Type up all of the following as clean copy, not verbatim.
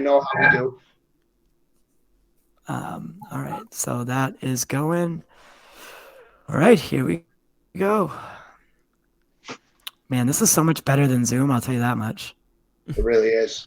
know how we do. All right, so that is going. All right, here we go. Man, this is so much better than Zoom, I'll tell you that much. It really is.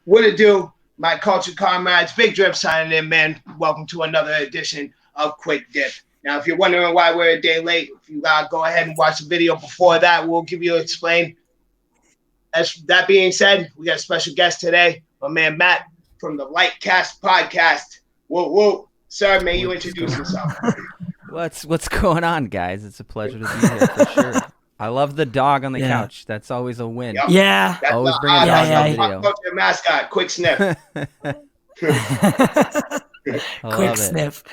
What it do, my culture comrades? Big Drip signing in, man. Welcome to another edition of Quick Dip. Now, if you're wondering why we're a day late, if you go ahead and watch the video before that, we'll give you explain. As that being said, we got a special guest today, my man Matt from the Lightcast podcast. Whoa, whoa, sir, may you introduce yourself? What's going on, guys? It's a pleasure to be here for sure. I love the dog on the couch. That's always a win. Yep. Yeah. That's always bring a dog on video. Your mascot, quick sniff. Quick sniff. Quick sniff.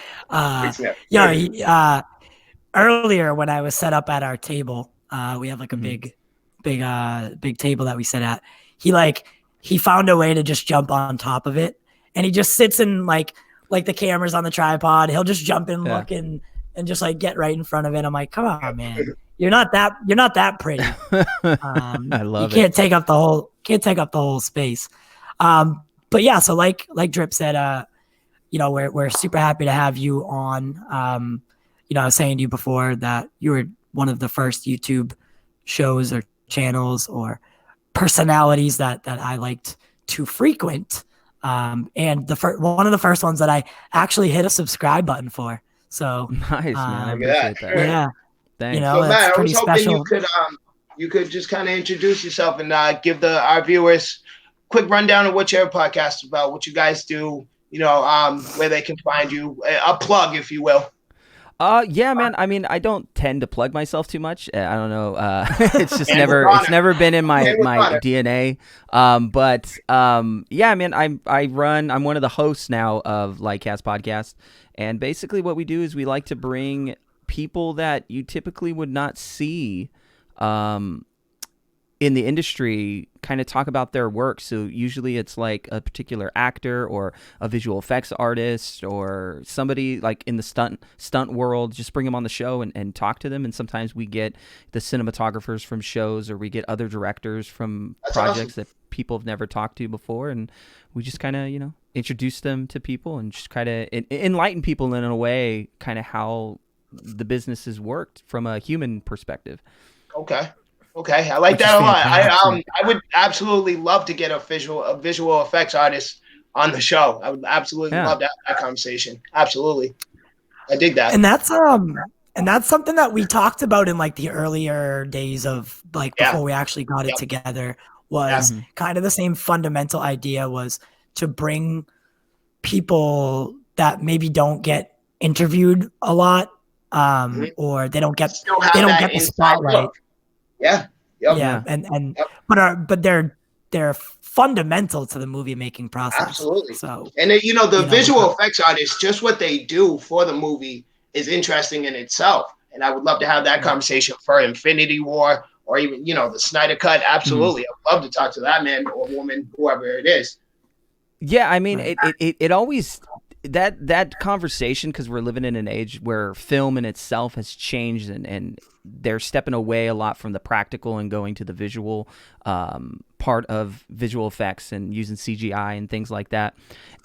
Yeah. Earlier when I was set up at our table, we have like a big table that we sit at. He found a way to just jump on top of it, and he just sits in like the camera's on the tripod. He'll just jump in, look and just like get right in front of it. I'm like, come on, man. You're not that pretty. I love it. You can't take up the whole space. But yeah, so like Drip said, we're super happy to have you on. I was saying to you before that you were one of the first YouTube shows or channels or personalities that I liked to frequent. And one of the first ones that I actually hit a subscribe button for. So nice, man. I appreciate that. Yeah. Thanks. So Matt, I was hoping you could just kind of introduce yourself and give our viewers a quick rundown of what your podcast is about, what you guys do, where they can find you, a plug, if you will. Yeah, man. I mean, I don't tend to plug myself too much. I don't know. It's just never been in my DNA. Yeah, man. I'm one of the hosts now of Lightcast podcast, and basically what we do is we like to bring people that you typically would not see in the industry kind of talk about their work. So usually it's like a particular actor or a visual effects artist or somebody like in the stunt world. Just bring them on the show and talk to them. And sometimes we get the cinematographers from shows, or we get other directors from projects that people have never talked to before, and we just kind of introduce them to people and just kind of enlighten people in a way, kind of how the business has worked from a human perspective. Okay, I like that a lot. I would absolutely love to get a visual effects artist on the show. I would absolutely love to have that conversation. Absolutely, I dig that. And that's something that we talked about in like the earlier days of before we actually got it together. Was kind of the same fundamental idea, was to bring people that maybe don't get interviewed a lot. Or they don't get the spotlight. Yeah. Yep. Yeah. And but they're fundamental to the movie making process. Absolutely. So, and the visual effects artists, just what they do for the movie is interesting in itself. And I would love to have that conversation for Infinity War, or even the SnyderCut. Absolutely, I'd love to talk to that man or woman, whoever it is. Yeah, I mean, it always. That conversation, because we're living in an age where film in itself has changed, and they're stepping away a lot from the practical and going to the visual part of visual effects and using CGI and things like that.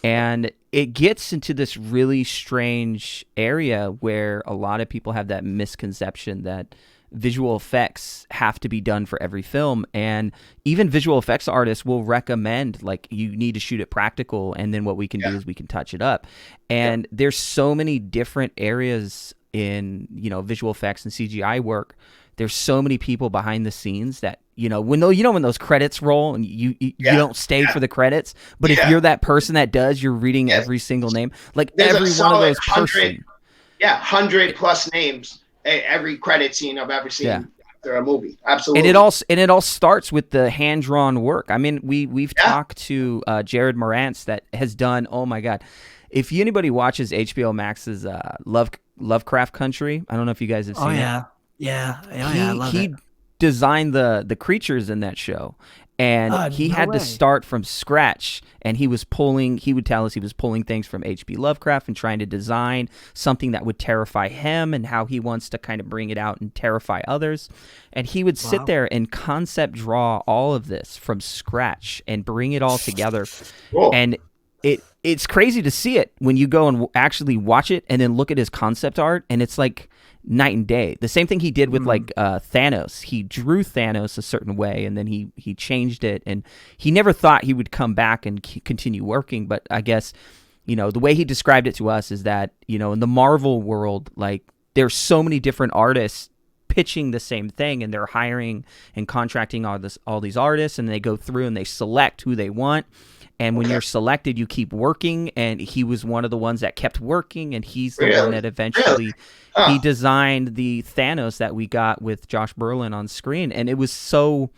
And it gets into this really strange area where a lot of people have that misconception that visual effects have to be done for every film, and even visual effects artists will recommend like you need to shoot it practical, and then what we can do is we can touch it up. And there's so many different areas in visual effects and CGI work. There's so many people behind the scenes that when those credits roll and you don't stay for the credits, but if you're that person that does, you're reading every single name, like there's every one of those 100+ names. Every credit scene I've ever seen. after a movie. Absolutely. And it all starts with the hand drawn work. I mean, we've talked to Jared Morantz that has done. Oh my God, if anybody watches HBO Max's Lovecraft Country, I don't know if you guys have seen it. I love it. He designed the creatures in that show. And he had to start from scratch, and he would tell us he was pulling things from H.P. Lovecraft and trying to design something that would terrify him and how he wants to kind of bring it out and terrify others. And he would sit there and concept draw all of this from scratch and bring it all together. Cool. And it's crazy to see it when you go and actually watch it and then look at his concept art, and it's like night and day. The same thing he did with like Thanos. He drew Thanos a certain way, and then he changed it, and he never thought he would come back and continue working. But I guess, you know, the way he described it to us is that, you know, in the Marvel world, like there's so many different artists pitching the same thing, and they're hiring and contracting all these artists, and they go through and they select who they want. And when you're selected, you keep working. And he was one of the ones that kept working. And he's the one that eventually he designed the Thanos that we got with Josh Brolin on screen. And it was so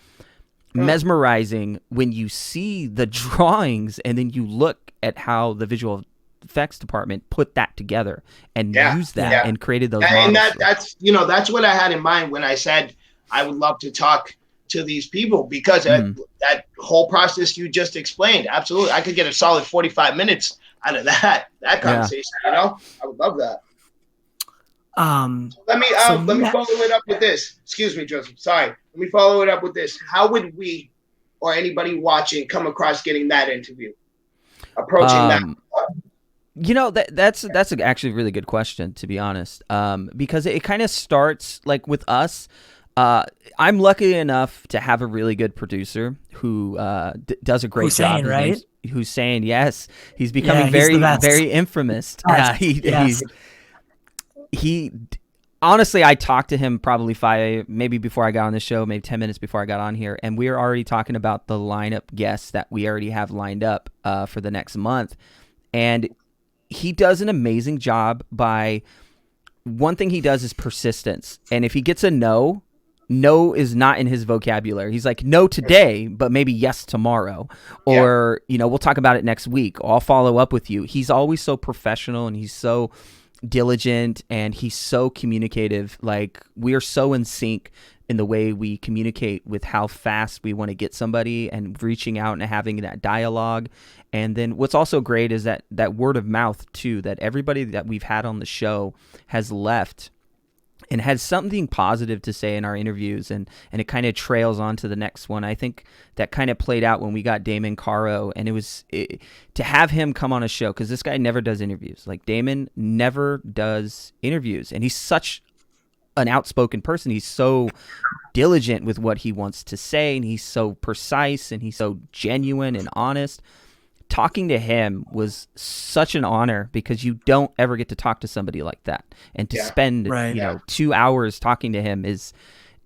mesmerizing when you see the drawings and then you look at how the visual effects department put that together and used that and created those models. And that's what I had in mind when I said I would love to talk to these people, because that whole process you just explained, absolutely, I could get a solid 45 minutes out of that conversation. You know, I would love that. Let me follow it up with this. Excuse me, Joseph. Sorry. Let me follow it up with this. How would we or anybody watching come across getting that interview? Approaching that. You know, that's actually a really good question, to be honest. Because it kind of starts like with us. I'm lucky enough to have a really good producer who does a great job. Right? Hussein, yes, he's becoming very infamous. He honestly, I talked to him probably maybe before I got on the show, maybe 10 minutes before I got on here, and we were already talking about the lineup guests that we already have lined up for the next month, and he does an amazing job. One thing he does is persistence, and if he gets a no is not in his vocabulary. He's like, no today, but maybe yes tomorrow. Or, you know, we'll talk about it next week. I'll follow up with you. He's always so professional, and he's so diligent, and he's so communicative. Like, we are so in sync in the way we communicate with how fast we want to get somebody and reaching out and having that dialogue. And then what's also great is that word of mouth too, that everybody that we've had on the show has left and has something positive to say in our interviews, and it kind of trails on to the next one. I think that kind of played out when we got Damon Caro, and to have him come on a show, because this guy never does interviews. Like, Damon never does interviews, and he's such an outspoken person. He's so diligent with what he wants to say, and he's so precise, and he's so genuine and honest. Talking to him was such an honor, because you don't ever get to talk to somebody like that, and to spend 2 hours talking to him is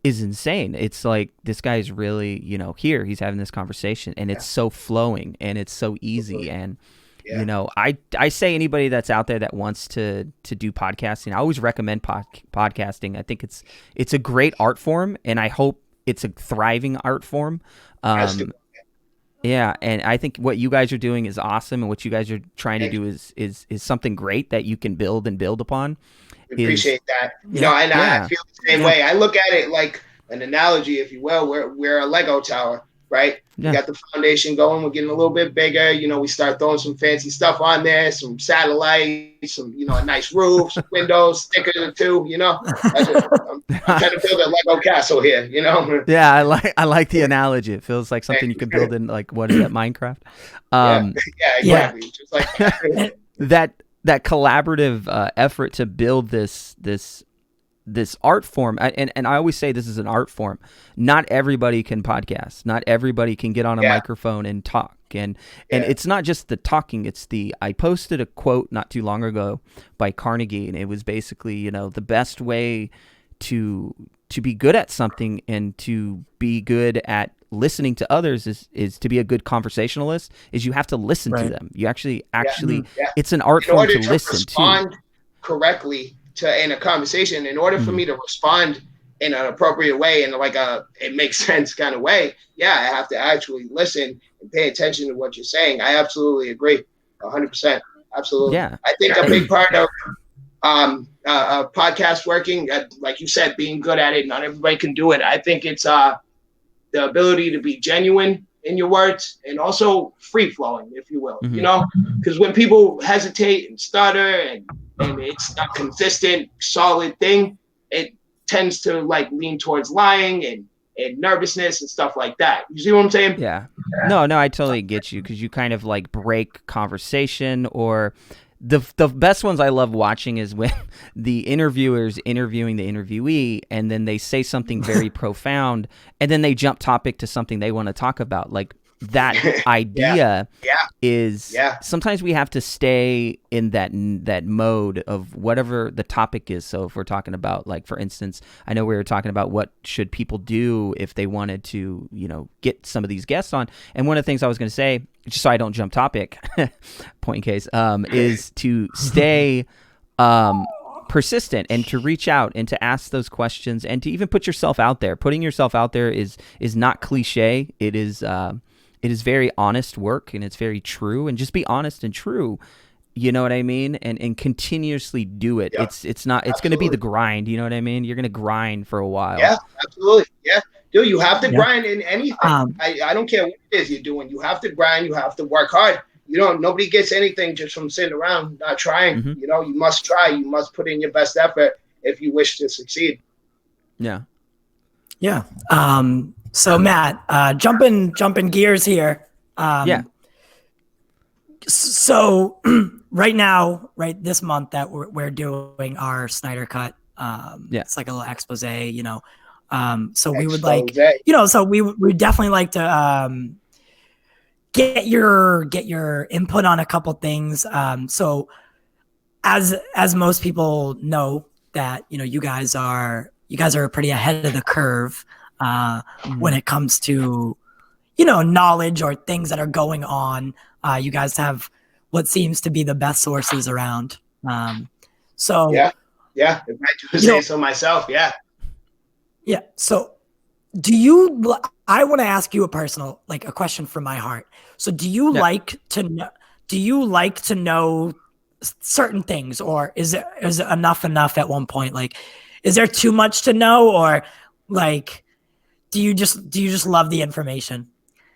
insane. It's like, this guy's really, you know, here, he's having this conversation, and it's so flowing, and it's so easy. And you know, I say anybody that's out there that wants to do podcasting, I always recommend podcasting. I think it's a great art form, and I hope it's a thriving art form. Yeah, and I think what you guys are doing is awesome, and what you guys are trying to do is something great that you can build upon. Appreciate that. You know, and I feel the same way. I look at it like an analogy, if you will. We're a Lego tower, right? We got the foundation going. We're getting a little bit bigger. You know, we start throwing some fancy stuff on there, some satellites, some, you know, a nice roof, some windows, stickers or two. You know, I'm trying to build a Lego castle here. You know. Yeah, I like the analogy. It feels like something you could build in, like, what is that, Minecraft? Exactly. Just like that collaborative effort to build this art form, and I always say this is an art form. Not everybody can podcast. Not everybody can get on a microphone and talk. And it's not just the talking. I posted a quote not too long ago by Carnegie, and it was basically, you know, the best way to be good at something and to be good at listening to others is to be a good conversationalist, is you have to listen to them. You actually it's an art form to listen to. Correctly in a conversation, in order for me to respond in an appropriate way, in like it makes sense kind of way, yeah, I have to actually listen and pay attention to what you're saying. I absolutely agree, 100%. Absolutely. Yeah. I think a big part of podcast working, like you said, being good at it. Not everybody can do it. I think it's the ability to be genuine in your words and also free flowing, if you will. You know, because when people hesitate and stutter and it's a consistent, solid thing, it tends to like lean towards lying and nervousness and stuff like that. You see what I'm saying? Yeah. No, I totally get you, because you kind of like break conversation, or the best ones I love watching is when the interviewer's interviewing the interviewee and then they say something very profound and then they jump topic to something they want to talk about. Like that idea is sometimes we have to stay in that mode of whatever the topic is. So if we're talking about, like, for instance, I know we were talking about what should people do if they wanted to, you know, get some of these guests on. And one of the things I was going to say, just so I don't jump topic, point in case, is to stay persistent and to reach out and to ask those questions and to even put yourself out there. Putting yourself out there is not cliche. It is very honest work, and it's very true. And just be honest and true. You know what I mean? And continuously do it. Yeah. It's going to be the grind. You know what I mean? You're going to grind for a while. Yeah, absolutely. Yeah. Dude, you have to grind in anything. I don't care what it is you're doing. You have to grind. You have to work hard. Nobody gets anything just from sitting around not trying. You know, you must try. You must put in your best effort if you wish to succeed. Yeah. Yeah. So Matt, jumping gears here. So right now, this month that we're doing our SnyderCut. It's like a little expose, you know. So we would like, so we would definitely like to get your input on a couple things. So as most people know that, you know, you guys are pretty ahead of the curve when it comes to, you know, knowledge or things that are going on. You guys have what seems to be the best sources around. So if I do say so myself, yeah. So I want to ask you a personal, like, a question from my heart. So do you like to know certain things, or is it enough at one point? Like, is there too much to know, or like, do you just love the information?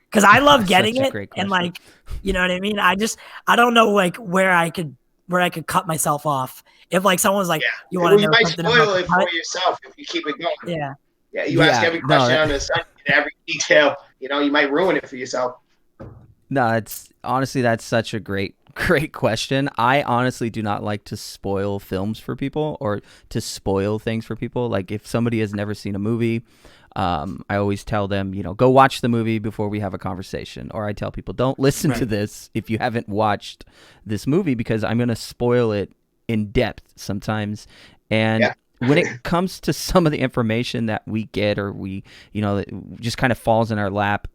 Because I love getting it, and like, you know what I mean? I don't know, like, where I could cut myself off. If like someone's like, you want to know something about, you might spoil it for yourself if you keep it going. Yeah. You ask every question on the site, every detail. You know, you might ruin it for yourself. No, that's such a great question. I honestly do not like to spoil films for people or to spoil things for people. Like, if somebody has never seen a movie, I always tell them, you know, go watch the movie before we have a conversation. Or I tell people, don't listen to this if you haven't watched this movie, because I'm going to spoil it in depth sometimes. And when it comes to some of the information that we get, or we, you know, that just kind of falls in our lap,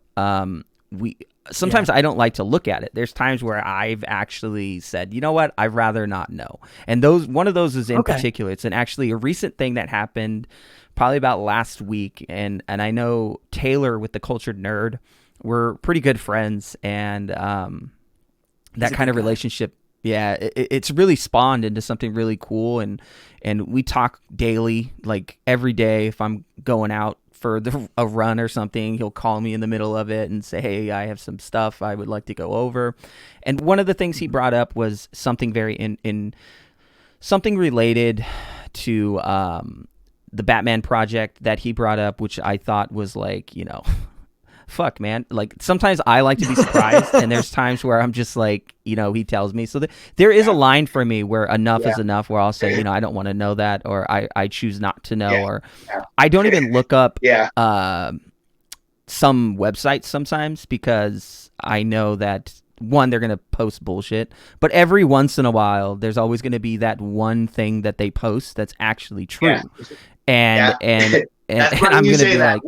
sometimes I don't like to look at it. There's times where I've actually said, you know what, I'd rather not know. And one of those is in particular. It's actually a recent thing that happened probably about last week. And I know Taylor with the Cultured Nerd, we're pretty good friends. And that kind of relationship, it's really spawned into something really cool. And we talk daily, like every day. If I'm going out for a run or something, he'll call me in the middle of it and say, hey, I have some stuff I would like to go over. And one of the things he brought up was something very in something related to the Batman project that he brought up, which I thought was like, you know, fuck, man. Like, sometimes I like to be surprised, and there's times where I'm just like, you know, he tells me. So there is a line for me where enough is enough, where I'll say, you know, I don't want to know that, or I choose not to know, or I don't even look up some websites sometimes, because I know that, one, they're going to post bullshit, but every once in a while, there's always going to be that one thing that they post that's actually true. And I'm going to be like,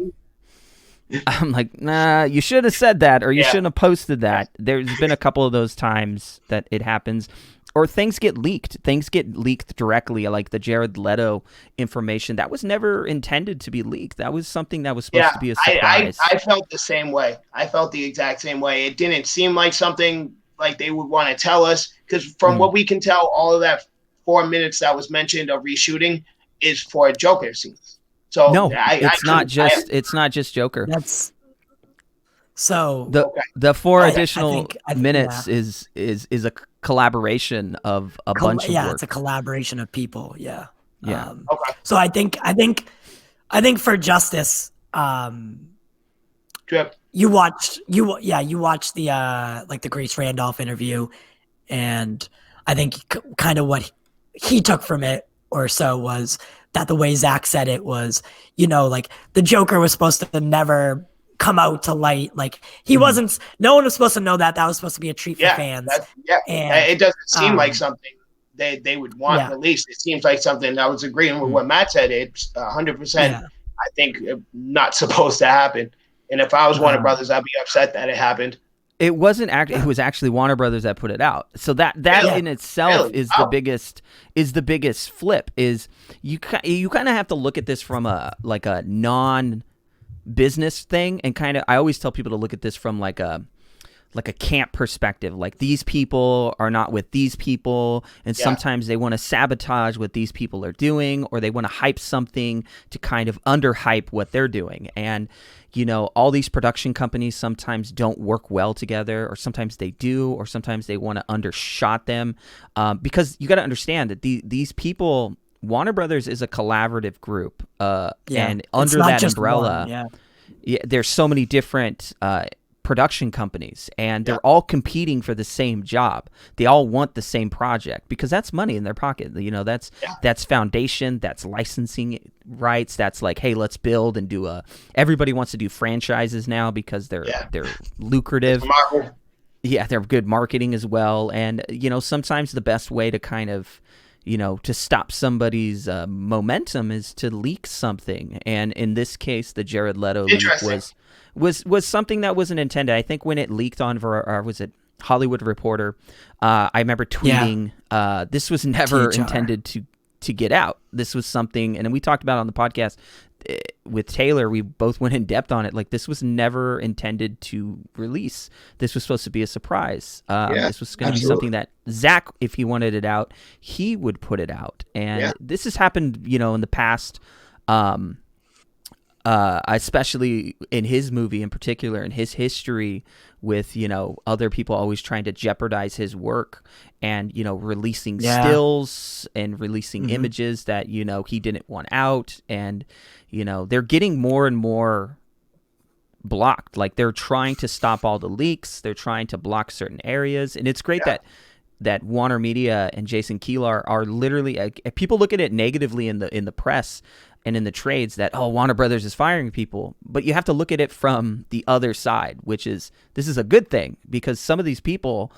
I'm like, nah, you should have said that, or you Yeah. shouldn't have posted that. There's been a couple of those times that it happens. Or things get leaked. Things get leaked directly, like the Jared Leto information. That was never intended to be leaked. That was something that was supposed to be a surprise. I felt the same way. I felt the exact same way. It didn't seem like something like they would want to tell us, because from what we can tell, all of that 4 minutes that was mentioned of reshooting is for Joker scenes. So no, it's not just Joker. That's so the four additional minutes is a collaboration of a bunch of work. It's a collaboration of people. Yeah. Yeah. So I think for Justice, Drip. you watched the like the Grace Randolph interview, and I think kind of what he took from it or so was that the way Zach said it was, like the Joker was supposed to never come out to light. Like he wasn't, no one was supposed to know that was supposed to be a treat for fans. And it doesn't seem like something they would want released. It seems like something, I was agreeing with what Matt said. It's 100%, I think, not supposed to happen. And if I was Warner Brothers, I'd be upset that it happened. It wasn't it was actually Warner Brothers that put it out. So that in itself is the biggest flip. Is you kind of have to look at this from a non-business thing, and kind of, I always tell people to look at this from like a camp perspective. Like, these people are not with these people, and sometimes they want to sabotage what these people are doing, or they want to hype something to kind of underhype what they're doing. And all these production companies sometimes don't work well together, or sometimes they do, or sometimes they want to undershot them, because you got to understand that these people, Warner Brothers is a collaborative group, and under that umbrella, there's so many different production companies, and they're all competing for the same job. They all want the same project because that's money in their pocket. That's foundation, that's licensing rights, that's like, hey, let's build and do everybody wants to do franchises now because they're lucrative. They're good marketing as well. And sometimes the best way to kind of to stop somebody's momentum is to leak something. And in this case, the Jared Leto leak was something that wasn't intended. I think when it leaked on, was it Hollywood Reporter? I remember tweeting, this was never intended to get out. This was something, and we talked about it on the podcast with Taylor. We both went in depth on it. Like, this was never intended to release. This was supposed to be a surprise. This was going to be something that Zach, if he wanted it out, he would put it out. And this has happened, in the past. Especially in his movie in particular, in his history with, other people always trying to jeopardize his work and, releasing stills and releasing images that, he didn't want out. And, they're getting more and more blocked. Like, they're trying to stop all the leaks. They're trying to block certain areas. And it's great that Warner Media and Jason Kilar are literally, people look at it negatively in the press and in the trades that, Warner Brothers is firing people. But you have to look at it from the other side, which is, this is a good thing, because some of these people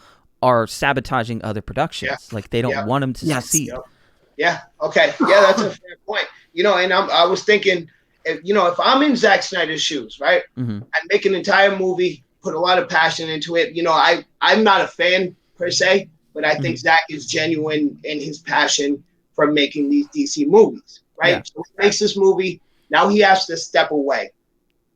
are sabotaging other productions. Like, they don't want them to succeed. Yeah. Okay. Yeah, that's a fair point. And I was thinking, if I'm in Zack Snyder's shoes, right? I'd make an entire movie, put a lot of passion into it. I'm not a fan per se, but I think Zack is genuine in his passion for making these DC movies. Right? Yeah. So he makes this movie. Now he has to step away.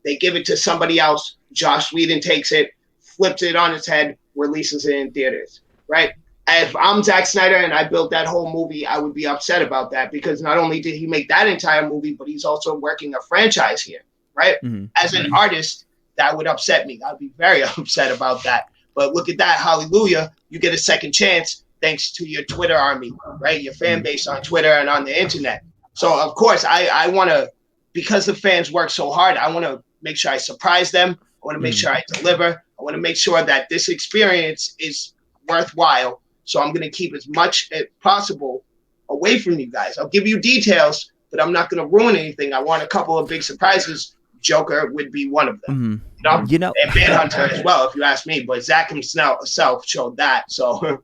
They give it to somebody else. Joss Whedon takes it, flips it on its head, releases it in theaters. Right? If I'm Zack Snyder and I built that whole movie, I would be upset about that, because not only did he make that entire movie, but he's also working a franchise here. Right? As an artist, that would upset me. I'd be very upset about that. But look at that. Hallelujah. You get a second chance thanks to your Twitter army, right? Your fan base on Twitter and on the internet. So, of course, I want to, because the fans work so hard, I want to make sure I surprise them. I want to make sure I deliver. I want to make sure that this experience is worthwhile. So I'm going to keep as much as possible away from you guys. I'll give you details, but I'm not going to ruin anything. I want a couple of big surprises. Joker would be one of them. And Manhunter as well, if you ask me. But Zack himself showed that. So,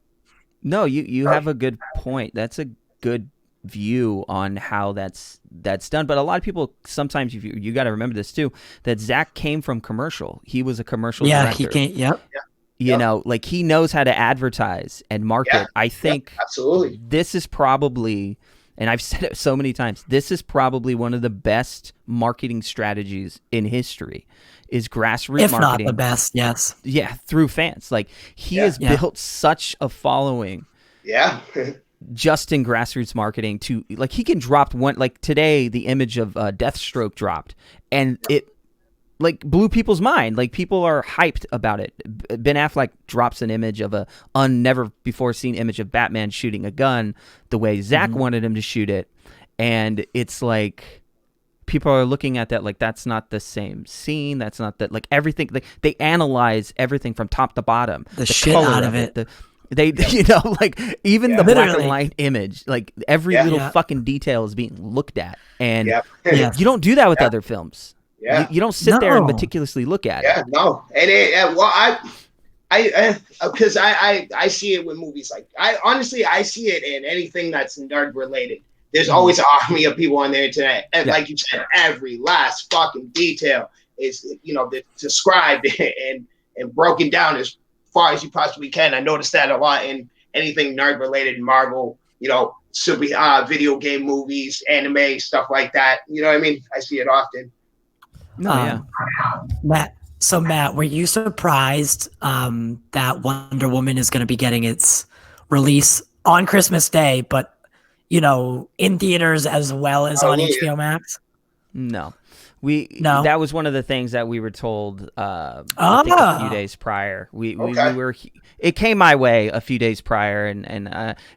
no, you have a good point. That's a good view on how that's done. But a lot of people sometimes you got to remember this too, that Zach came from commercial. He was a commercial director. He came. Yep. You know, like he knows how to advertise and market. I think absolutely. This is probably, and I've said it so many times, this is probably one of the best marketing strategies in history, is grassroots if marketing. Not the best, yes. Yeah, through fans. Like he has built such a following. Yeah. Just in grassroots marketing to, like, he can drop one, like today the image of Deathstroke dropped and it like blew people's mind. Like people are hyped about it. Ben Affleck drops an image of a never before seen image of Batman shooting a gun the way Zach wanted him to shoot it. And it's like, people are looking at that like that's not the same scene. That's not that, like everything, like they analyze everything from top to bottom. The shit out of it. They, you know, like even the black and white image, like every little fucking detail is being looked at. And you don't do that with other films. Yeah. You don't sit there and meticulously look at it. Yeah, no. And well, because I see it with movies. Like I see it in anything that's nerd related. There's always an army of people on the internet. And like you said, every last fucking detail is, you know, described and broken down as far as you possibly can. I noticed that a lot in anything nerd related, Marvel, you know, super video game movies, anime, stuff like that. You know what I mean? I see it often. No, Matt, were you surprised that Wonder Woman is going to be getting its release on Christmas Day, but, you know, in theaters as well as on HBO Max? No. That was one of the things that we were told I think a few days prior. We were, it came my way a few days prior, and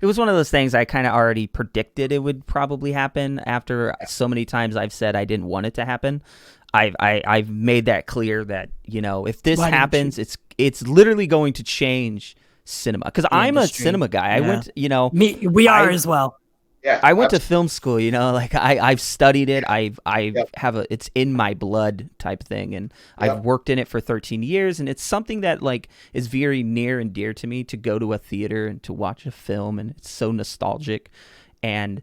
it was one of those things I kind of already predicted it would probably happen after so many times I've said I didn't want it to happen. I've made that clear that, you know, if this happens, it's literally going to change cinema, because I'm a cinema guy. I went, you know, we are as well. Yeah, I went to film school, you know, like I've studied it. I have it's in my blood type thing. And I've worked in it for 13 years. And it's something that like is very near and dear to me, to go to a theater and to watch a film. And it's so nostalgic. And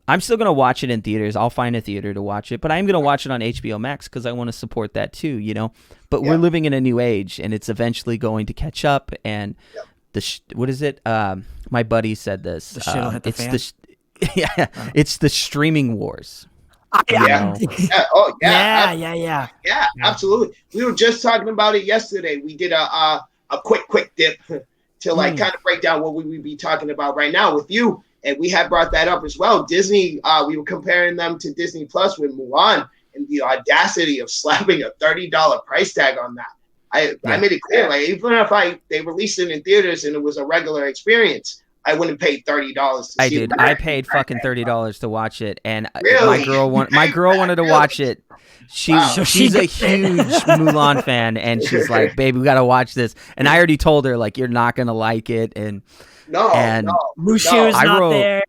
I'm still going to watch it in theaters. I'll find a theater to watch it, but I'm going to watch it on HBO Max because I want to support that too, you know, but we're living in a new age and it's eventually going to catch up. And what is it? My buddy said this. The shit will hit the fan. It's the streaming wars. Yeah, absolutely. We were just talking about it yesterday. We did a quick dip to like kind of break down what we would be talking about right now with you. And we had brought that up as well. Disney, we were comparing them to Disney Plus with Mulan, and the audacity of slapping a $30 price tag on that. I made it clear, like even if they released it in theaters and it was a regular experience, I wouldn't pay $30 to see it. I paid fucking $30 to watch it, and really? my girl wanted to watch it. She's a huge Mulan fan, and she's like, "Baby, we gotta watch this." And I already told her like, "You're not gonna like it." And Mushu's not there.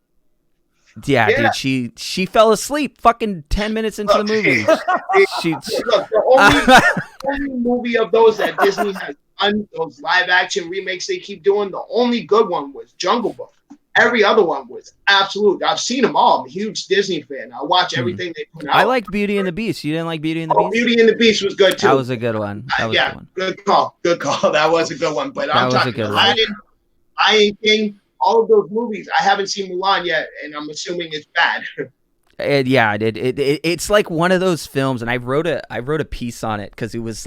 Yeah, dude, she fell asleep fucking 10 minutes into the movie. The only movie of those that Disney has done, those live action remakes they keep doing, the only good one was Jungle Book. Every other one was absolute. I've seen them all. I'm a huge Disney fan. I watch everything they put out. I like Beauty and the Beast. You didn't like Beauty and the Beast? Beauty and the Beast was good too. That was a good one. Good call. That was a good one. But I'm talking Lion King, all of those movies. I haven't seen Mulan yet, and I'm assuming it's bad. It's like one of those films, and I wrote a piece on it because it was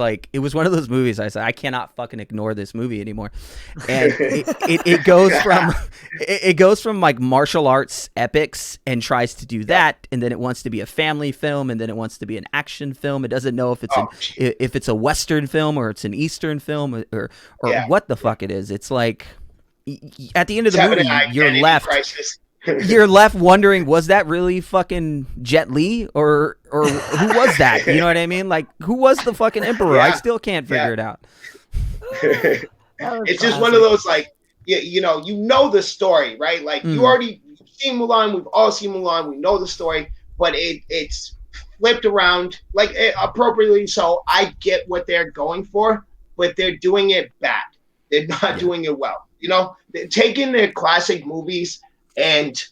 one of those movies. I said I cannot fucking ignore this movie anymore, and it goes from like martial arts epics and tries to do that, and then it wants to be a family film, and then it wants to be an action film. It doesn't know if it's a Western film or it's an Eastern film or what the fuck it is. It's like at the end of the movie, you're left. You're left wondering, was that really fucking Jet Li or who was that? You know what I mean? Like, who was the fucking emperor? I still can't figure it out. It's just one of those, like, you know the story, right? Like, you've seen Mulan. We've all seen Mulan. We know the story, but it's flipped around, like, appropriately so. I get what they're going for, but they're doing it bad. They're not doing it well. You know, they're taking their classic movies and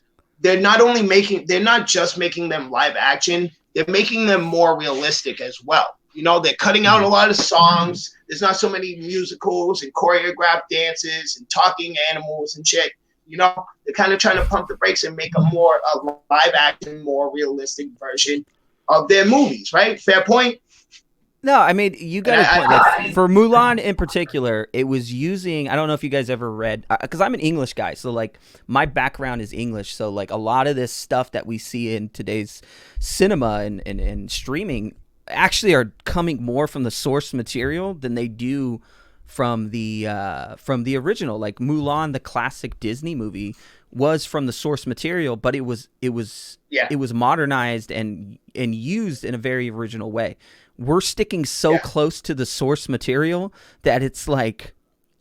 they're not just making them live action, they're making them more realistic as well. You know, they're cutting out a lot of songs. There's not so many musicals and choreographed dances and talking animals and shit. You know, they're kind of trying to pump the brakes and make a live action, more realistic version of their movies, right? Fair point? No, I mean, you got a point. Like, for Mulan in particular, it was using, I don't know if you guys ever read, because I'm an English guy, so like my background is English, so like a lot of this stuff that we see in today's cinema and streaming actually are coming more from the source material than they do from the original. Like Mulan, the classic Disney movie, was from the source material, but it was modernized and used in a very original way. We're sticking so close to the source material that it's like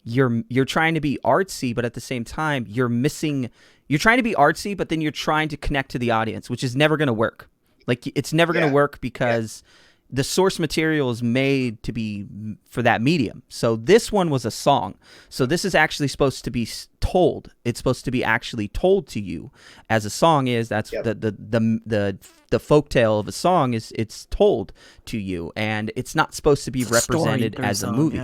you're trying to be artsy, but at the same time you're trying to be artsy, but then you're trying to connect to the audience, which is never going to work. Like it's never going to work because the source material is made to be for that medium. So this one was a song. So this is actually supposed to be told. It's supposed to be actually told to you as a song is. That's the folktale of a song is it's told to you, and it's not supposed to be represented as a movie.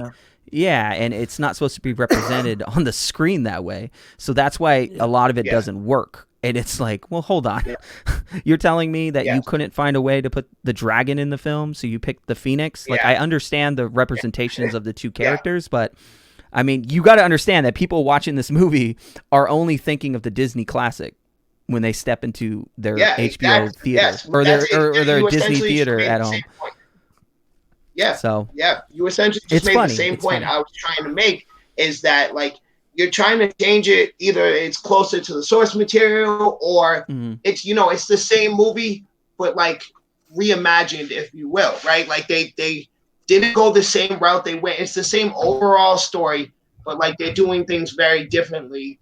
Yeah, and it's not supposed to be represented on the screen that way. So that's why a lot of it doesn't work. And it's like, well, hold on. You're telling me that you couldn't find a way to put the dragon in the film, so you picked the phoenix? Like, I understand the representations of the two characters, but, I mean, you got to understand that people watching this movie are only thinking of the Disney classic when they step into their HBO theater or their Disney theater at home. You essentially just made the same point I was trying to make, is that, like, you're trying to change it. Either it's closer to the source material or it's, you know, it's the same movie, but like reimagined, if you will, right? Like they didn't go the same route they went. It's the same overall story, but like they're doing things very differently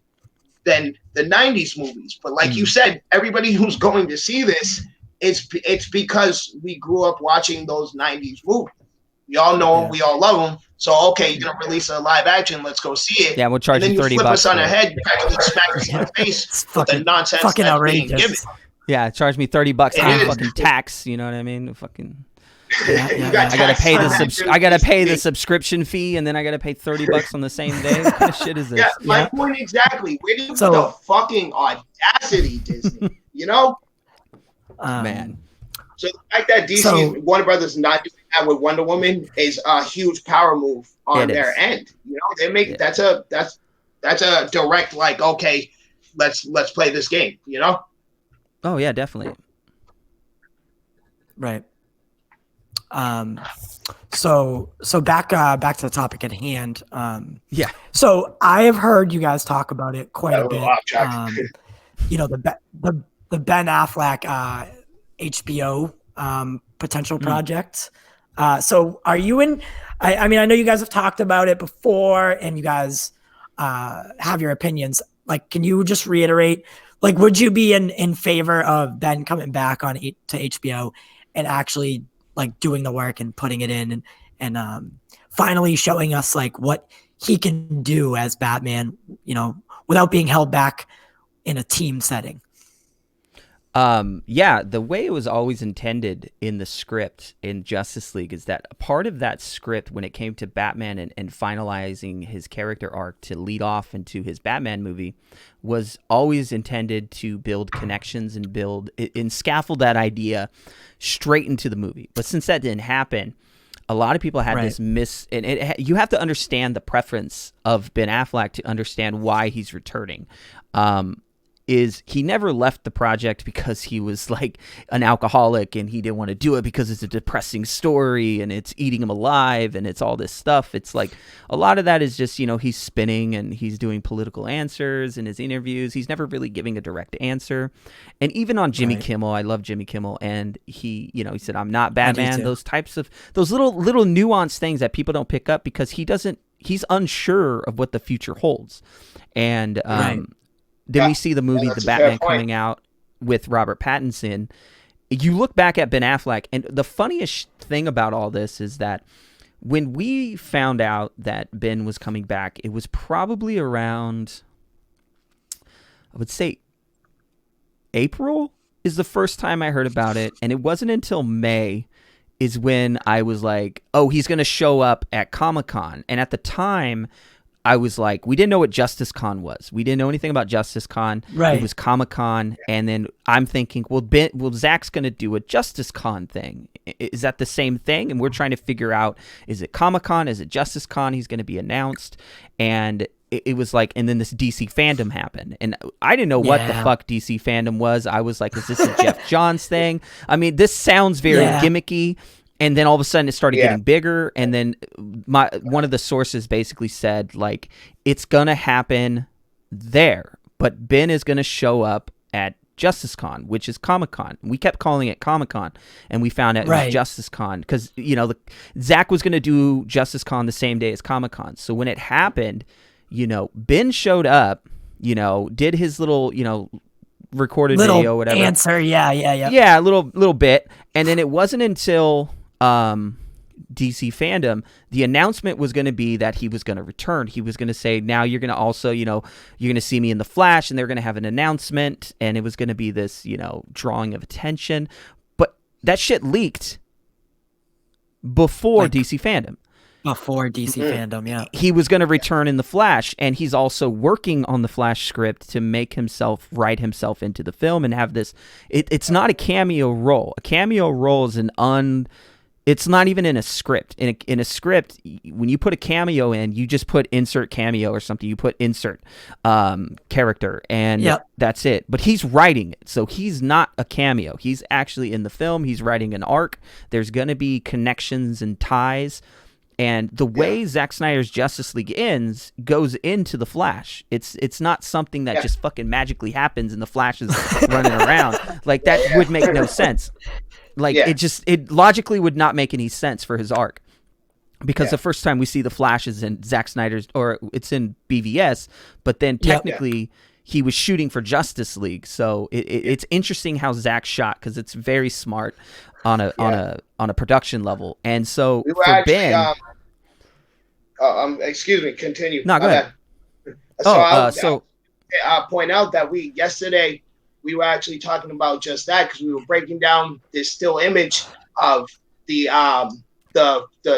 than the 90s movies. But like you said, everybody who's going to see this, it's because we grew up watching those 90s movies. We all know them. We all love them. So, okay, you're going to release a live action. Let's go see it. Yeah, we'll charge you $30. Flip us on our head, practically smack us in the face with the nonsense fucking that's outrageous. being given. Yeah, charge me $30 on fucking tax. You know what I mean? Fucking. I gotta pay the subscription fee, and then I gotta pay $30 on the same day. What kind of shit is this? Yeah, my point exactly. Where do you get the fucking audacity, Disney? You know, man. So the fact that DC Warner Brothers not doing that with Wonder Woman is a huge power move on their end. You know, they make that's a direct, like, okay, let's play this game. You know? Oh yeah, definitely. Right. So back to the topic at hand. So I have heard you guys talk about it quite a bit. You know, the Ben Affleck HBO potential project. So are you in? I mean, I know you guys have talked about it before, and you guys have your opinions. Like, can you just reiterate? Like, would you be in favor of Ben coming back to HBO and actually like doing the work and putting it in and finally showing us like what he can do as Batman, you know, without being held back in a team setting? The way it was always intended in the script in Justice League is that a part of that script, when it came to Batman and finalizing his character arc to lead off into his Batman movie, was always intended to build connections and scaffold that idea straight into the movie. But since that didn't happen, a lot of people had this you have to understand the preference of Ben Affleck to understand why he's returning. Is he never left the project because he was like an alcoholic and he didn't want to do it because it's a depressing story and it's eating him alive and it's all this stuff. It's like a lot of that is just, you know, he's spinning and he's doing political answers in his interviews. He's never really giving a direct answer. And even on Jimmy Kimmel, I love Jimmy Kimmel, and he said, I'm not Batman. Those types of those little nuanced things that people don't pick up because he's unsure of what the future holds. And then we see the movie The Batman coming out with Robert Pattinson. You look back at Ben Affleck, and the funniest thing about all this is that when we found out that Ben was coming back, it was probably around, I would say, April is the first time I heard about it, and it wasn't until May is when I was like, oh, he's going to show up at Comic-Con. And at the time, I was like, we didn't know what Justice Con was. We didn't know anything about Justice Con. Right. It was Comic-Con. And then I'm thinking, well, Zach's going to do a Justice Con thing. Is that the same thing? And we're trying to figure out, is it Comic-Con? Is it Justice Con? He's going to be announced. And it was like, and then this DC fandom happened. And I didn't know what the fuck DC fandom was. I was like, is this a Jeff Johns thing? I mean, this sounds very gimmicky. And then all of a sudden it started getting bigger. And then one of the sources basically said, like, it's going to happen there. But Ben is going to show up at Justice Con, which is Comic-Con. We kept calling it Comic-Con. And we found out it was Justice Con. Because, you know, Zach was going to do Justice Con the same day as Comic-Con. So when it happened, you know, Ben showed up, you know, did his little, you know, recorded video, whatever. Answer, Yeah, a little bit. And then it wasn't until DC fandom, the announcement was going to be that he was going to return. He was going to say, now you're going to also, you know, you're going to see me in the Flash, and they're going to have an announcement, and it was going to be this, you know, drawing of attention. But that shit leaked before DC fandom. Before DC fandom, yeah. He was going to return in the Flash, and he's also working on the Flash script to make himself write himself into the film and have this. It's not a cameo role. A cameo role is it's not even in a script. In a script, when you put a cameo in, you just put insert cameo or something. You put insert character, and that's it. But he's writing it, so he's not a cameo. He's actually in the film. He's writing an arc. There's going to be connections and ties. And the way Zack Snyder's Justice League ends goes into the Flash. It's not something that just fucking magically happens and the Flash is running around. Like, that would make no sense. Like, it logically would not make any sense for his arc. Because the first time we see the Flash is in Zack Snyder's, or it's in BVS, but then technically he was shooting for Justice League. So it's interesting how Zack shot, because it's very smart on a production level. And so we were for actually, Ben, excuse me, continue. No, go ahead. I'll point out that yesterday we were actually talking about just that, because we were breaking down this still image of the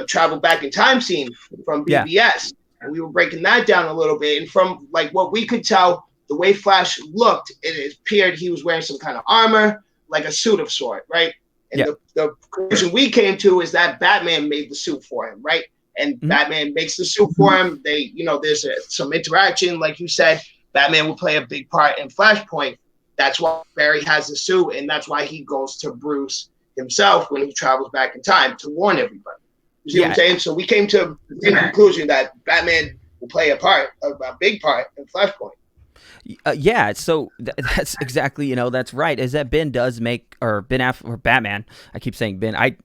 travel back in time scene from BBS, and we were breaking that down a little bit. And from like what we could tell, the way Flash looked, it appeared he was wearing some kind of armor, like a suit of sort, right? And the conclusion we came to is that Batman made the suit for him, right? And Batman makes the suit for him. They, you know, there's some interaction, like you said. Batman will play a big part in Flashpoint. That's why Barry has the suit, and that's why he goes to Bruce himself when he travels back in time to warn everybody. You see what I'm saying? So we came to the conclusion that Batman will play a big part in Flashpoint. So that's exactly, you know, that's right. Is that Ben does make, or Ben Affleck, or Batman. I keep saying Ben. I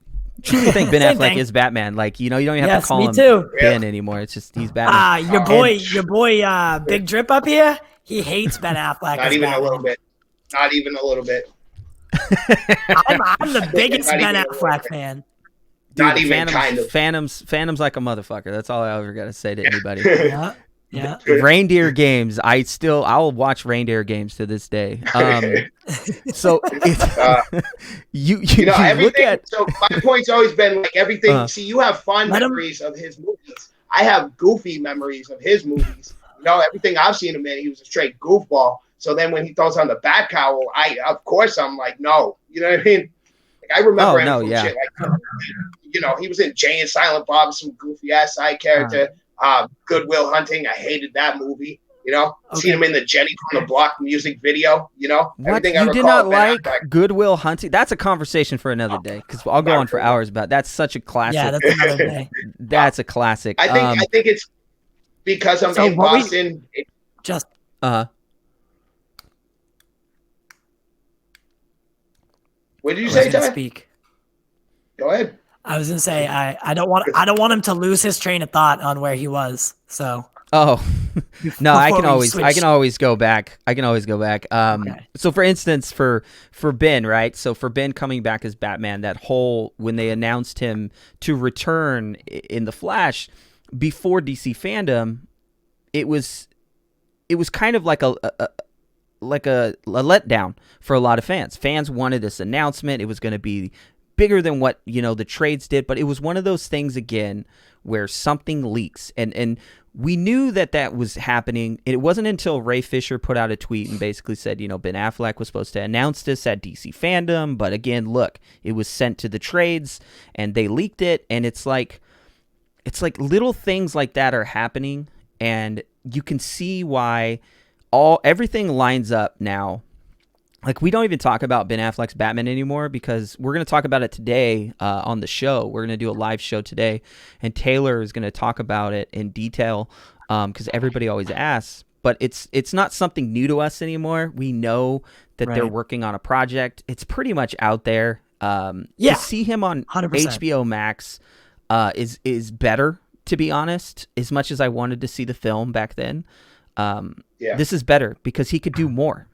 truly think Ben Affleck is Batman. Like, you know, you don't even have to call him Ben anymore. It's just, he's Batman. Your boy, Big Drip up here, he hates Ben Affleck. Not even a little bit. Not even a little bit. I'm the biggest Ben Affleck fan. Dude, not even kind of. Phantom's like a motherfucker. That's all I ever got to say to anybody. Yeah. Reindeer Games. I'll watch Reindeer Games to this day. So it's, you know, everything. So my point's always been like everything. See, you have fond memories of his movies. I have goofy memories of his movies. You know, everything I've seen him in, he was a straight goofball. So then when he throws on the bat cowl, I'm like, no. You know what I mean? Like, I remember him from shit like, you know, he was in Jay and Silent Bob, some goofy ass side character. Good Will Hunting, I hated that movie. You know, seen him in the Jenny from the Block music video. You know, what? You did not like Good Will Hunting? That's a conversation for another day, because I'll go on for hours about. That's such a classic. Yeah, that's another day. That's a classic. I think it's because I'm in Boston. What did you say, Ty? Speak. Go ahead. I was gonna say I don't want him to lose his train of thought on where he was. So. Oh, no, I can always go back. So for instance, for Ben, right? So for Ben coming back as Batman, that whole, when they announced him to return in the Flash before DC fandom, it was kind of like like a letdown for a lot of fans. Fans wanted this announcement. It was going to be bigger than what, the trades did, but it was one of those things again where something leaks, and we knew that was happening. It wasn't until Ray Fisher put out a tweet and basically said, Ben Affleck was supposed to announce this at DC Fandom, but again, look, it was sent to the trades and they leaked it, and it's like little things like that are happening, and you can see why everything lines up now. Like, we don't even talk about Ben Affleck's Batman anymore because we're going to talk about it today on the show. We're going to do a live show today, and Taylor is going to talk about it in detail because everybody always asks. But it's not something new to us anymore. We know that they're working on a project. It's pretty much out there. To see him on 100%. HBO Max is better, to be honest, as much as I wanted to see the film back then. This is better because he could do more.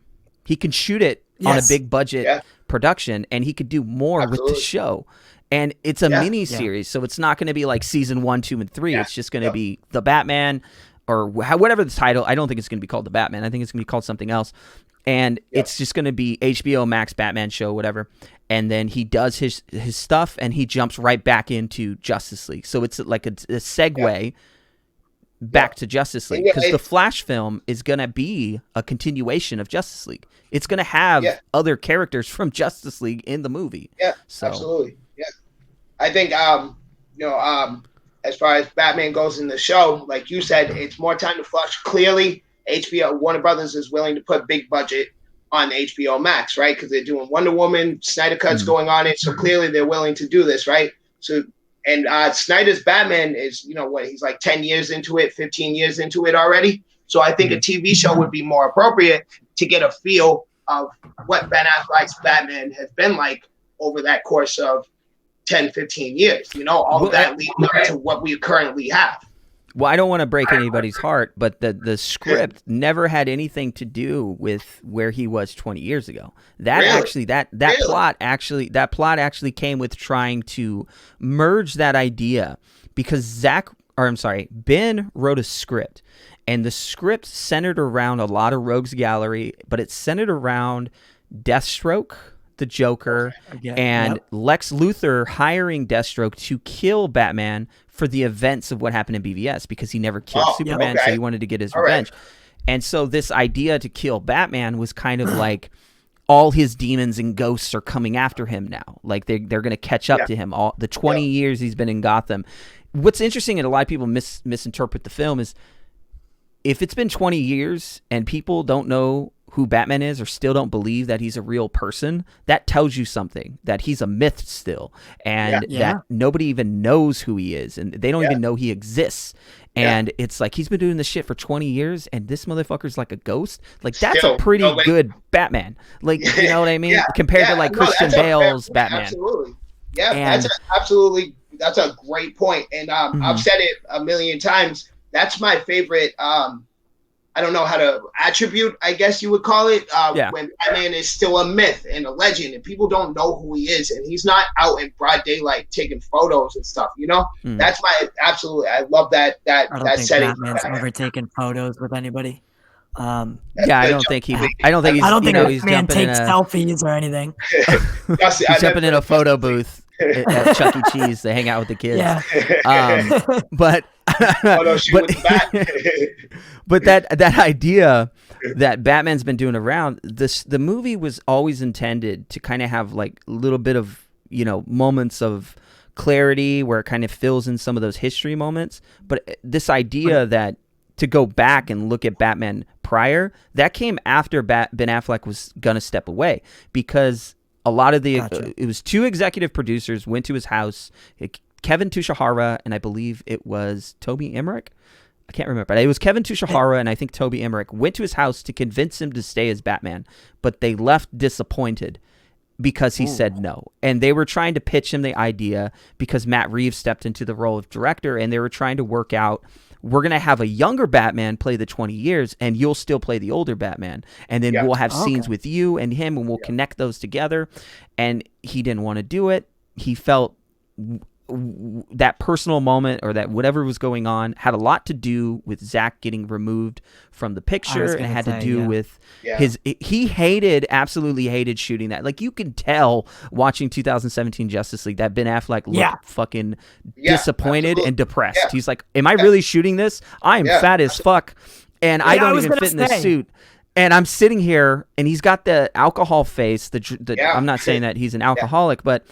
He can shoot it on a big budget production, and he could do more with the show. And it's a mini series, so it's not going to be like season 1, 2, and 3. It's just going to be the Batman, or whatever the title. I don't think it's going to be called the Batman. I think it's going to be called something else. And it's just going to be HBO Max Batman show, whatever. And then he does his stuff, and he jumps right back into Justice League. So it's like a segue. Back to Justice League, because the Flash film is going to be a continuation of Justice League. It's going to have other characters from Justice League in the movie. Yeah, so. Absolutely. Yeah, I think as far as Batman goes in the show, like you said, it's more time to flush. Clearly, HBO Warner Brothers is willing to put big budget on HBO Max, right? Because they're doing Wonder Woman, Snyder Cut's going on it, so clearly they're willing to do this, right? So. And Snyder's Batman is, he's like 10 years into it, 15 years into it already. So I think a TV show would be more appropriate to get a feel of what Ben Affleck's Batman has been like over that course of 10, 15 years. All of that leading up to what we currently have. Well, I don't want to break anybody's heart, but the script never had anything to do with where he was 20 years ago. Plot actually came with trying to merge that idea, because Ben wrote a script, and the script centered around a lot of rogues gallery, but it centered around Deathstroke, the Joker, and Lex Luthor hiring Deathstroke to kill Batman for the events of what happened in BVS, because he never killed Superman, so he wanted to get his revenge. And so this idea to kill Batman was kind of like all his demons and ghosts are coming after him now. Like they're going to catch up to him all the 20 years he's been in Gotham. What's interesting, and a lot of people misinterpret the film, is if it's been 20 years and people don't know who Batman is or still don't believe that he's a real person, that tells you something, that he's a myth still, and that nobody even knows who he is, and they don't even know he exists. And it's like, he's been doing this shit for 20 years, and this motherfucker's like a ghost. Like, that's still a pretty good Batman. Like, you know what I mean? Compared to like Christian Bale's Batman. Absolutely. Yeah, that's a great point. And I've said it a million times. That's my favorite I don't know how to attribute, I guess you would call it, when Batman is still a myth and a legend and people don't know who he is, and he's not out in broad daylight taking photos and stuff, That's my absolutely, I love that setting. Batman's never taken photos with anybody. I don't think he's Batman takes selfies or anything. He's jumping in a photo booth at Chuck E. Cheese to hang out with the kids. But that idea that Batman's been doing around the movie was always intended to kind of have like a little bit of moments of clarity where it kind of fills in some of those history moments. But this idea that to go back and look at Batman prior, that came after Ben Affleck was gonna step away, because a lot of it was two executive producers went to his house, Kevin Tushihara, and I believe it was Toby Emmerich. I can't remember, but it was Kevin Tushihara and I think Toby Emmerich went to his house to convince him to stay as Batman, but they left disappointed because he said no. And they were trying to pitch him the idea because Matt Reeves stepped into the role of director, and they were trying to work out, we're going to have a younger Batman play the 20 years and you'll still play the older Batman. And then we'll have scenes with you and him, and we'll connect those together. And he didn't want to do it. He felt that personal moment or that whatever was going on had a lot to do with Zach getting removed from the picture, and it had to do with he absolutely hated shooting that. Like, you can tell watching 2017 Justice League that Ben Affleck looked fucking disappointed and depressed. He's like, am I really shooting this? I'm fat as fuck, and I don't even fit in this suit. And I'm sitting here, and he's got the alcohol face. I'm not saying that he's an alcoholic, but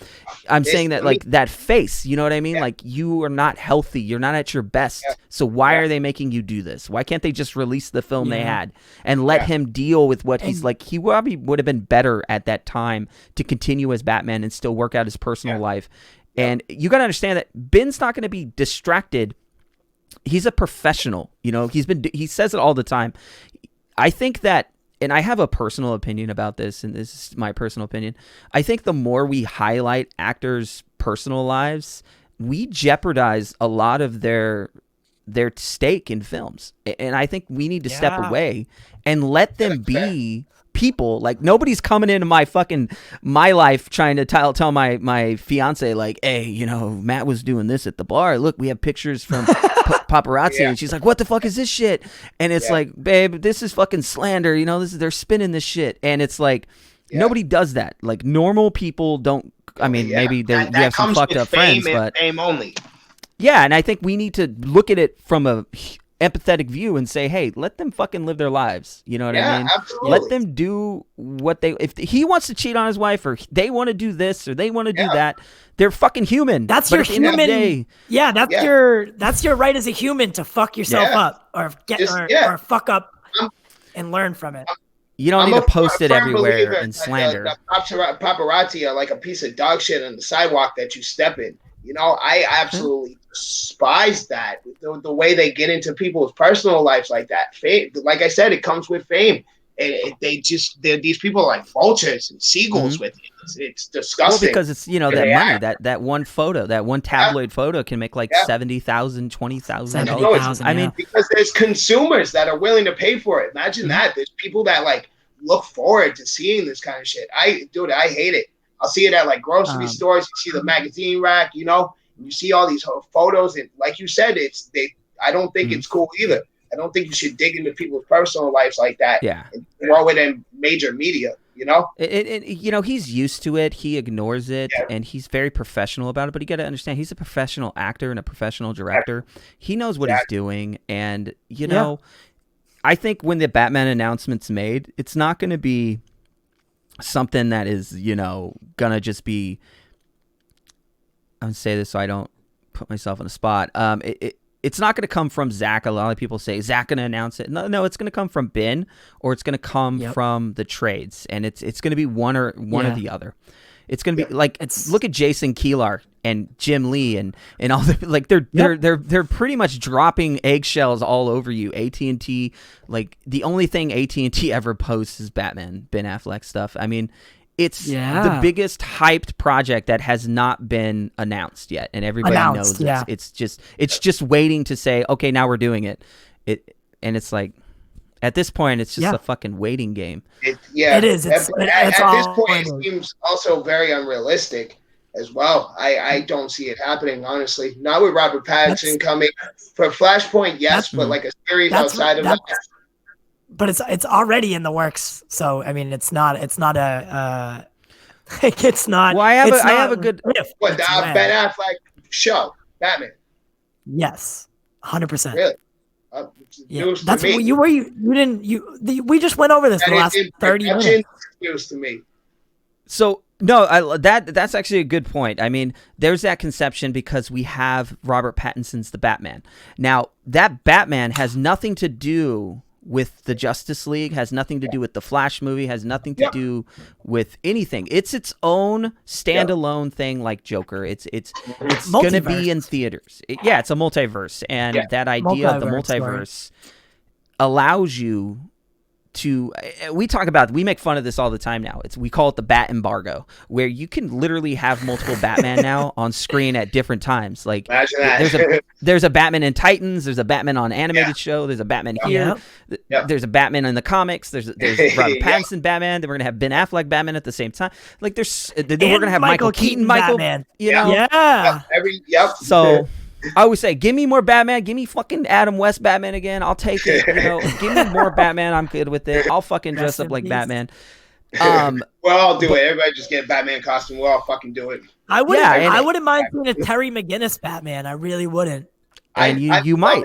I'm saying that, like, that face. You know what I mean? Like, you are not healthy. You're not at your best. So why are they making you do this? Why can't they just release the film they had and let him deal with what he's like? He probably would have been better at that time to continue as Batman and still work out his personal life. And you got to understand that Ben's not going to be distracted. He's a professional. You know, he says it all the time. I think that, and I have a personal opinion about this, and this is my personal opinion. I think the more we highlight actors' personal lives, we jeopardize a lot of their stake in films. And I think we need to step away and let them be people. Like, nobody's coming into my life trying to tell my fiance, like, hey, you know, Matt was doing this at the bar. Look, we have pictures from paparazzi, and she's like, what the fuck is this shit? And it's like, babe, this is fucking slander. You know, they're spinning this shit, and it's like nobody does that. Like, normal people don't. I mean, maybe you have some fucked up friends, but fame only. Yeah, and I think we need to look at it from a empathetic view and say, hey, let them fucking live their lives. You know what I mean? Absolutely. Let them do what if he wants to cheat on his wife, or they want to do this, or they want to do that, they're fucking human. That's your human. That's your right as a human to fuck yourself up or or fuck up and learn from it. You don't need to post it everywhere and slander. Paparazzi are like a piece of dog shit on the sidewalk that you step in. You know, I absolutely despise that. The way they get into people's personal lives like that. Fame, like I said, it comes with fame. And these people are like vultures and seagulls with it. It's disgusting. Well, because it's, you know, that money, that one photo, that one tabloid photo can make like $70,000, $20,000. I mean, because there's consumers that are willing to pay for it. Imagine that. There's people that like look forward to seeing this kind of shit. I hate it. I'll see it at like grocery stores. You see the magazine rack, you know, and you see all these photos. And like you said, I don't think it's cool either. I don't think you should dig into people's personal lives like that. Yeah. And throw it in major media, you know? You know, he's used to it. He ignores it, and he's very professional about it. But you got to understand, he's a professional actor and a professional director. He knows what he's doing. And, you know, I think when the Batman announcement's made, it's not going to be something that is, you know, going to just be, I'm going to say this so I don't put myself in a spot. It's not going to come from Zach. A lot of people say, is Zach going to announce it? No, it's going to come from Ben, or it's going to come from the trades, and it's going to be one or the other. It's going to be like, look at Jason Keelar and Jim Lee and all the, like, they're pretty much dropping eggshells all over you. AT&T, like, the only thing AT&T ever posts is Batman, Ben Affleck stuff. I mean, it's the biggest hyped project that has not been announced yet, and everybody knows it's just waiting to say, okay, now we're doing it. And it's like, at this point, it's just a fucking waiting game. It is. At this point, it seems also very unrealistic as well. I don't see it happening, honestly. Not with Robert Pattinson coming for Flashpoint, but like a series outside of that. But it's already in the works. So I mean, it's not a like, it's not. Well, I have a good. Ben Affleck show Batman. Yes, 100%. Really. That's what we just went over this the last 30 minutes. News to me. So no, that's actually a good point. I mean, there's that conception because we have Robert Pattinson's The Batman. Now, that Batman has nothing to do with the Justice League, has nothing to do with the Flash movie, has nothing to do with anything. It's its own standalone thing, like Joker. It's going to be in theaters. It's a multiverse, and that idea of the multiverse allows you we make fun of this all the time now. We call it the bat embargo, where you can literally have multiple Batman now on screen at different times. Like there's a Batman in Titans, there's a Batman on animated show, there's a Batman here, there's a Batman in the comics, there's Robert Pattinson Batman, then we're gonna have Ben Affleck Batman at the same time. Like we're gonna have Michael Keaton Batman. So I always say, give me more Batman. Give me fucking Adam West Batman again. I'll take it. Give me more Batman. I'm good with it. I'll fucking dress up like Batman. We'll all do it. Everybody just get a Batman costume. We'll all fucking do it. I wouldn't mind seeing a Terry McGinnis Batman. I really wouldn't. And you might.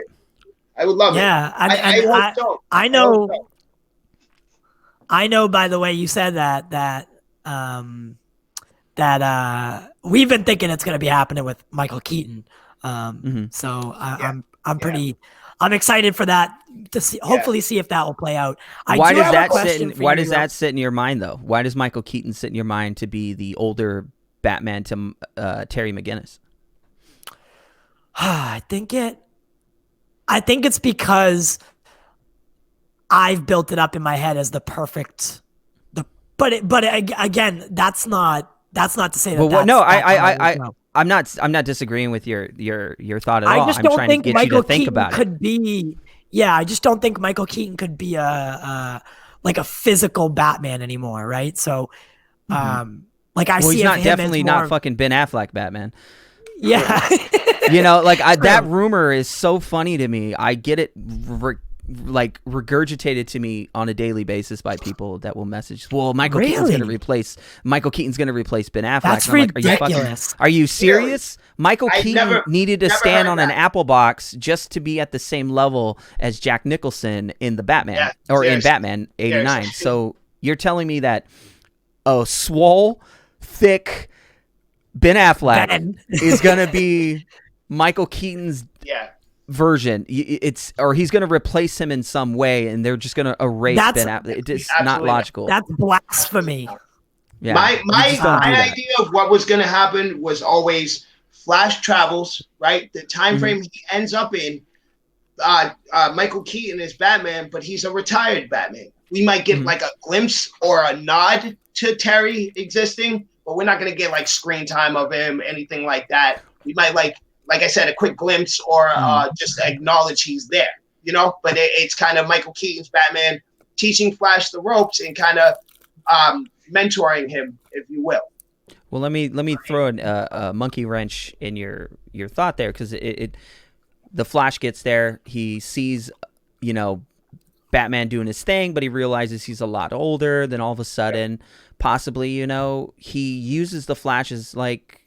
I would love it. Yeah, I know. I know. By the way, you said that we've been thinking it's going to be happening with Michael Keaton. So I'm excited for that to see, hopefully see if that will play out. Why does that sit in your mind though? Why does Michael Keaton sit in your mind to be the older Batman to Terry McGinnis? I think it's because I've built it up in my head as the perfect again, that's not to say that. I'm not disagreeing with your thought at all. I'm trying to get you to think about it. I just don't think Michael Keaton could be a physical Batman anymore, right? So, he's definitely not fucking Ben Affleck Batman. Yeah, that rumor is so funny to me. I get it. Regurgitated to me on a daily basis by people that will message. Well, Michael Keaton's going to replace Ben Affleck. That's ridiculous. Are you serious? Really? Michael Keaton needed to stand on an apple box just to be at the same level as Jack Nicholson in the Batman in Batman '89. So you're telling me that swole, thick Ben Affleck is going to be Michael Keaton's version, he's going to replace him in some way, and they're just going to erase Ben Affleck. It's not logical. That's blasphemy. Yeah, my idea of what was going to happen was always Flash travels, right? The time frame he ends up in, Michael Keaton is Batman, but he's a retired Batman. We might get like a glimpse or a nod to Terry existing, but we're not going to get like screen time of him, anything like that. We might like I said, a quick glimpse or just acknowledge he's there, but it's kind of Michael Keaton's Batman teaching Flash the ropes and kind of mentoring him, if you will. Well, let me throw a monkey wrench in your thought there, because the Flash gets there, he sees, Batman doing his thing, but he realizes he's a lot older. Then all of a sudden, possibly, he uses the Flash as like,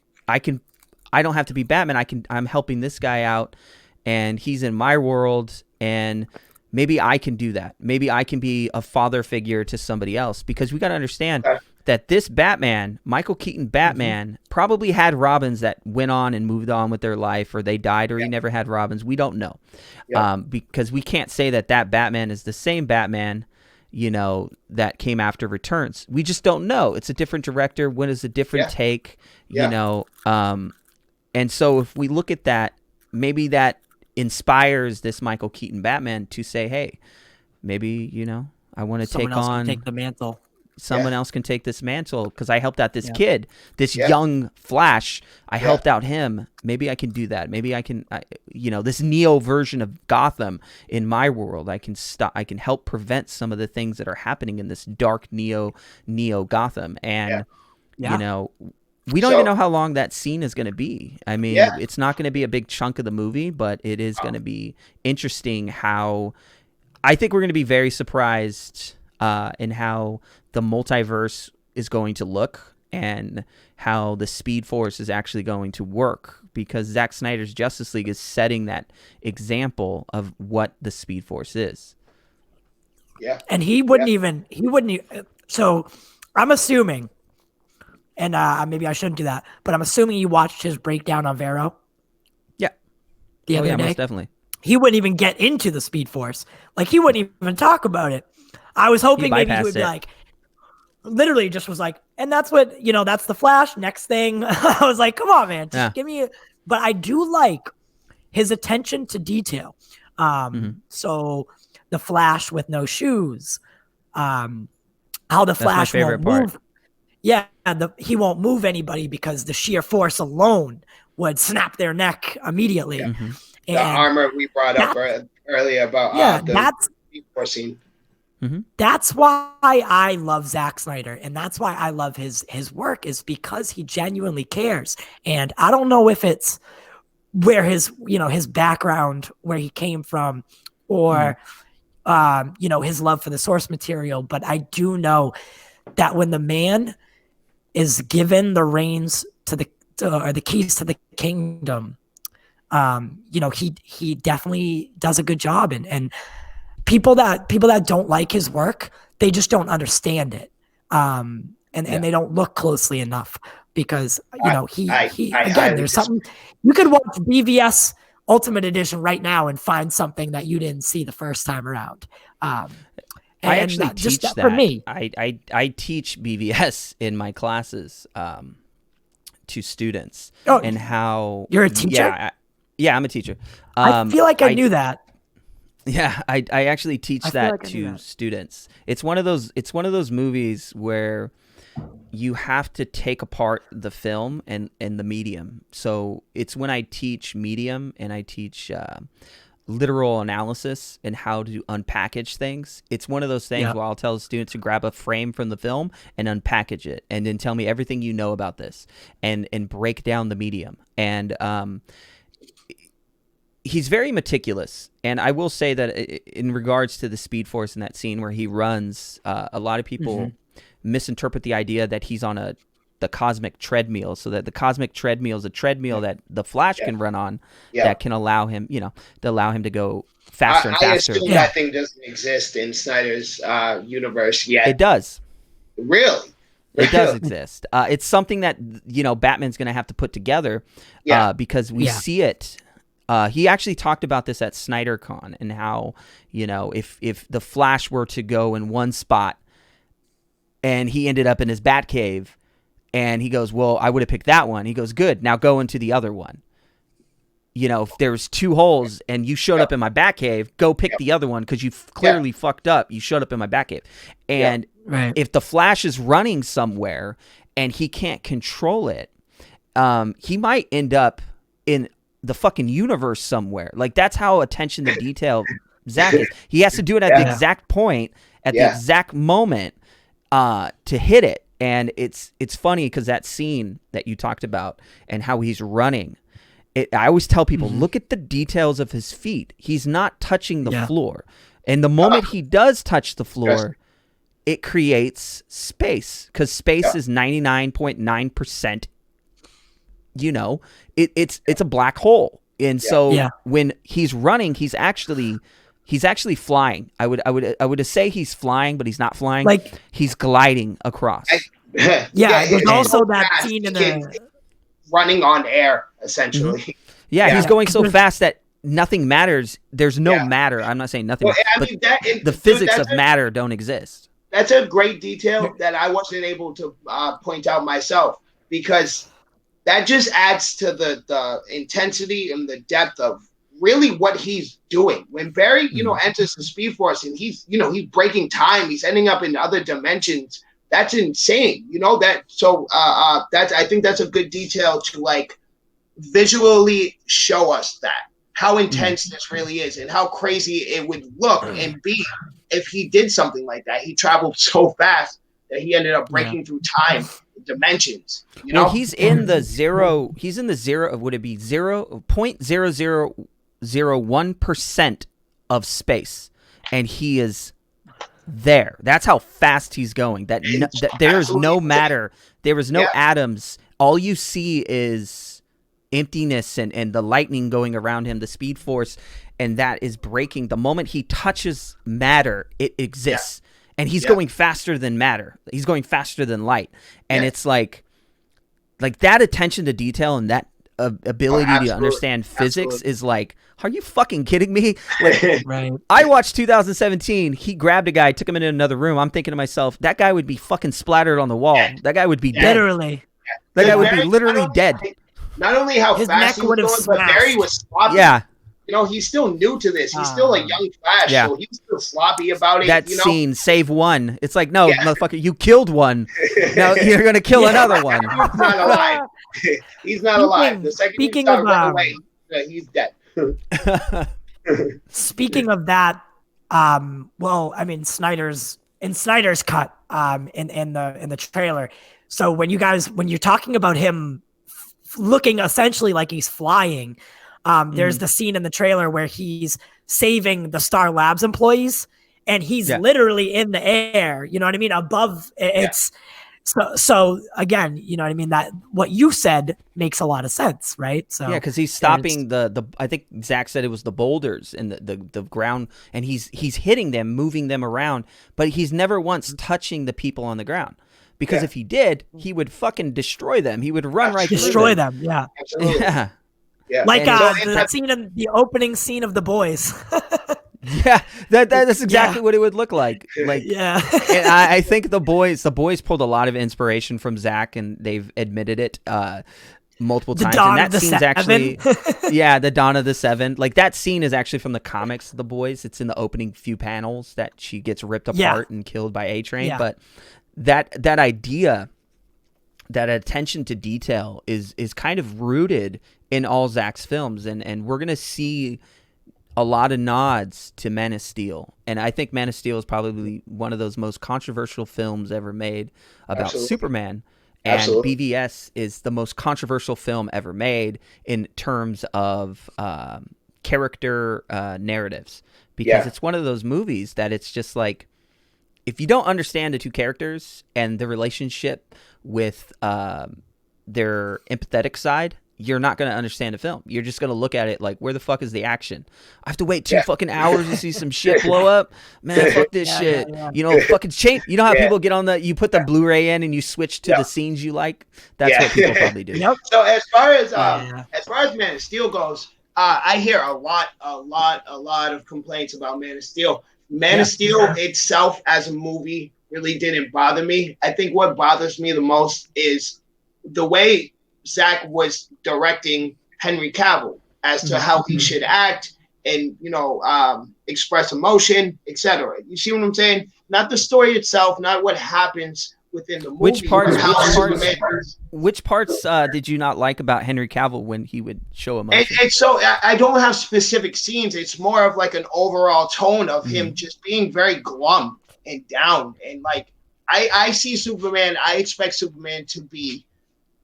I don't have to be Batman. I'm helping this guy out, and he's in my world, and maybe I can do that. Maybe I can be a father figure to somebody else, because we got to understand that this Batman, Michael Keaton Batman, probably had Robins that went on and moved on with their life, or they died, or he never had Robins. We don't know, because we can't say that Batman is the same Batman, that came after Returns. We just don't know. It's a different director. When is a different take, And so if we look at that, maybe that inspires this Michael Keaton Batman to say, hey, maybe, I want to take the mantle. Someone else can take this mantle, because I helped out this kid, this young Flash. I helped out him. Maybe I can do that. Maybe I can, this Neo version of Gotham in my world. I can help prevent some of the things that are happening in this dark Neo Gotham. And, we don't even know how long that scene is going to be. I mean, it's not going to be a big chunk of the movie, but it is going to be interesting how I think we're going to be very surprised in how the multiverse is going to look and how the Speed Force is actually going to work, because Zack Snyder's Justice League is setting that example of what the Speed Force is. Yeah. And he wouldn't so I'm assuming, and maybe I shouldn't do that, but I'm assuming you watched his breakdown on Vero. Yeah. The other day. Most definitely. He wouldn't even get into the Speed Force. Like, he wouldn't even talk about it. I was hoping maybe he would be like, literally just was like, and that's what, that's the Flash. Next thing. I was like, come on, man. Just give me but I do like his attention to detail. So the Flash with no shoes, how the Flash won't move. Yeah, he won't move anybody because the sheer force alone would snap their neck immediately. Yeah. And the armor we brought up earlier about the force scene. That's why I love Zack Snyder, and that's why I love his work, is because he genuinely cares. And I don't know if it's where his background, where he came from, or his love for the source material, but I do know that when the man is given the reins or the keys to the kingdom, he definitely does a good job. And people that don't like his work, they just don't understand it. And they don't look closely enough, because there's something you could watch BVS Ultimate Edition right now and find something that you didn't see the first time around. I actually teach that. For me, I teach BVS in my classes to students. And how you're a teacher? Yeah, I'm a teacher. I feel like I knew that. Yeah, I actually teach that to students. It's one of those movies where you have to take apart the film and the medium. So it's when I teach medium and I teach literal analysis and how to unpackage things. It's one of those things where I'll tell the students to grab a frame from the film and unpackage it, and then tell me everything you know about this, and break down the medium. And he's very meticulous. And I will say that in regards to the Speed Force in that scene where he runs, a lot of people misinterpret the idea that he's on the cosmic treadmill, so that the cosmic treadmill is a treadmill that the Flash can run on, that can allow him, to go faster and faster. I assume that thing doesn't exist in Snyder's universe yet. It does. Really? It does exist. It's something that, Batman's going to have to put together because we see it. He actually talked about this at SnyderCon, and how, if the Flash were to go in one spot and he ended up in his Batcave, and he goes, well, I would have picked that one. He goes, good, now go into the other one. If there's two holes and you showed up in my Batcave, go pick the other one, because you clearly fucked up. You showed up in my Batcave. And if the Flash is running somewhere and he can't control it, he might end up in the fucking universe somewhere. Like, that's how attention to detail Zack is. He has to do it at the exact point, at the exact moment, to hit it. And it's funny because that scene that you talked about and how he's running, I always tell people, look at the details of his feet. He's not touching the floor. And the moment he does touch the floor, it creates space, because space is 99.9%. It's a black hole. And so when he's running, he's actually flying. I would say he's flying, but he's not flying. Like, he's gliding across. There's also that scene in the running on air, essentially. He's going so fast that nothing matters. There's no matter. I'm not saying nothing. The physics of matter don't exist. That's a great detail that I wasn't able to point out myself, because that just adds to the intensity and the depth of really what he's doing. When Barry, enters the Speed Force, and he's breaking time, he's ending up in other dimensions. That's insane. I think that's a good detail to, like, visually show us that, how intense this really is, and how crazy it would look and be if he did something like that. He traveled so fast that he ended up breaking through time dimensions. Well, he's in the zero. Would it be 0.0001% of space, and he is there. That's how fast he's going. That there is no matter. There is no atoms. All you see is emptiness and the lightning going around him, the Speed Force, and that is breaking. The moment he touches matter, it exists. And he's going faster than matter. He's going faster than light. And it's like that attention to detail and that ability to understand physics is like, are you fucking kidding me? Like, I watched 2017. He grabbed a guy, took him into another room. I'm thinking to myself, that guy would be fucking splattered on the wall. That guy would be dead. Literally. That guy would be literally dead. Not only how his fast neck he was going, but Barry was sloppy. Yeah. You know, he's still new to this. He's still a young Flash, so he's still sloppy about it. That scene, save one. It's like, no, motherfucker, you killed one. Now you're gonna kill another one. He's not alive. He's not alive. The second he started running away, he's dead. Speaking of that, well, I mean, Snyder's cut, in the trailer. So when you're talking about him looking essentially like he's flying, there's the scene in the trailer where he's saving the Star Labs employees, and he's literally in the air. You know what I mean? Above it's. So again, you know what I mean? That what you said makes a lot of sense, right? So yeah, because he's stopping the I think Zach said it was the boulders in the ground, and he's hitting them, moving them around, but he's never once touching the people on the ground. Because if he did, he would fucking destroy them. He would run right through destroy them. Yeah, absolutely. Yeah. Like the scene in the opening scene of The Boys. Yeah, that's exactly what it would look like. Like, yeah. And I think the boys pulled a lot of inspiration from Zach, and they've admitted it multiple times. And that scene's actually, the Dawn of the Seven. Like that scene is actually from the comics, The Boys. It's in the opening few panels that she gets ripped apart and killed by A-Train. Yeah. But that idea, that attention to detail is kind of rooted in all Zach's films, and we're gonna see a lot of nods to Man of Steel. And I think Man of Steel is probably one of those most controversial films ever made about Superman. And BVS is the most controversial film ever made in terms of character narratives. Because it's one of those movies that it's just like, if you don't understand the two characters and the relationship with their empathetic side, you're not going to understand the film. You're just going to look at it like, where the fuck is the action? I have to wait 2 fucking hours to see some shit blow up? Man, fuck this shit. Yeah. You know, fucking change. You know how people get on you put the Blu-ray in and you switch to the scenes you like? That's what people probably do. Yep. So as far as Man of Steel goes, I hear a lot of complaints about Man of Steel. Man of Steel itself as a movie really didn't bother me. I think what bothers me the most is the way Zach was directing Henry Cavill as to how he should act and, you know, express emotion, etc. You see what I'm saying? Not the story itself, not what happens within the movie. Which parts did you not like about Henry Cavill when he would show emotion? And so I don't have specific scenes. It's more of like an overall tone of him just being very glum and down. And like, I see Superman, I expect Superman to be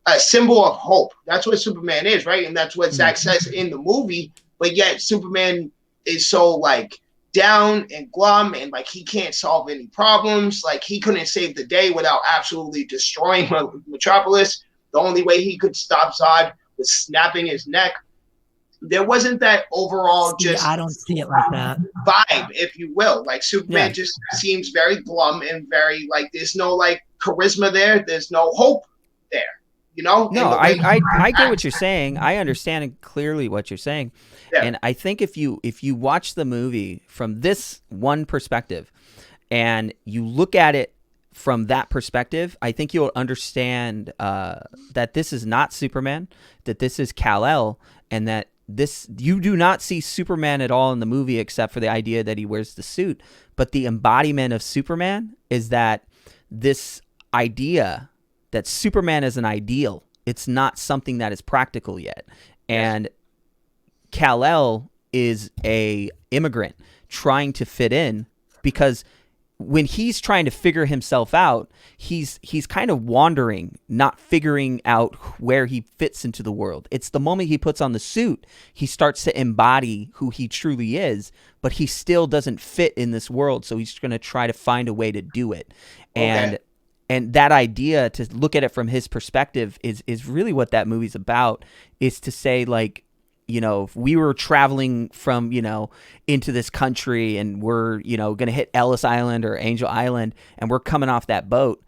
a symbol of hope. That's what Superman is, right? And that's what Zach says in the movie. But yet Superman is so like down and glum, and like he can't solve any problems. Like he couldn't save the day without absolutely destroying Metropolis. The only way he could stop Zod was snapping his neck. There wasn't that overall I don't see it like that vibe, if you will. Like Superman just seems very glum and very like there's no like charisma there. There's no hope there. You know? No, I get what you're saying. I understand clearly what you're saying. Yeah. And I think if you watch the movie from this one perspective and you look at it from that perspective, I think you'll understand that this is not Superman, that this is Kal-El, and that you do not see Superman at all in the movie except for the idea that he wears the suit. But the embodiment of Superman is that this idea that Superman is an ideal. It's not something that is practical yet. And Kal-El is a immigrant trying to fit in, because when he's trying to figure himself out, he's kind of wandering, not figuring out where he fits into the world. It's the moment he puts on the suit, he starts to embody who he truly is, but he still doesn't fit in this world. So he's going to try to find a way to do it. And that idea, to look at it from his perspective, is really what that movie's about, is to say, like, you know, if we were traveling from, you know, into this country and we're, you know, going to hit Ellis Island or Angel Island and we're coming off that boat,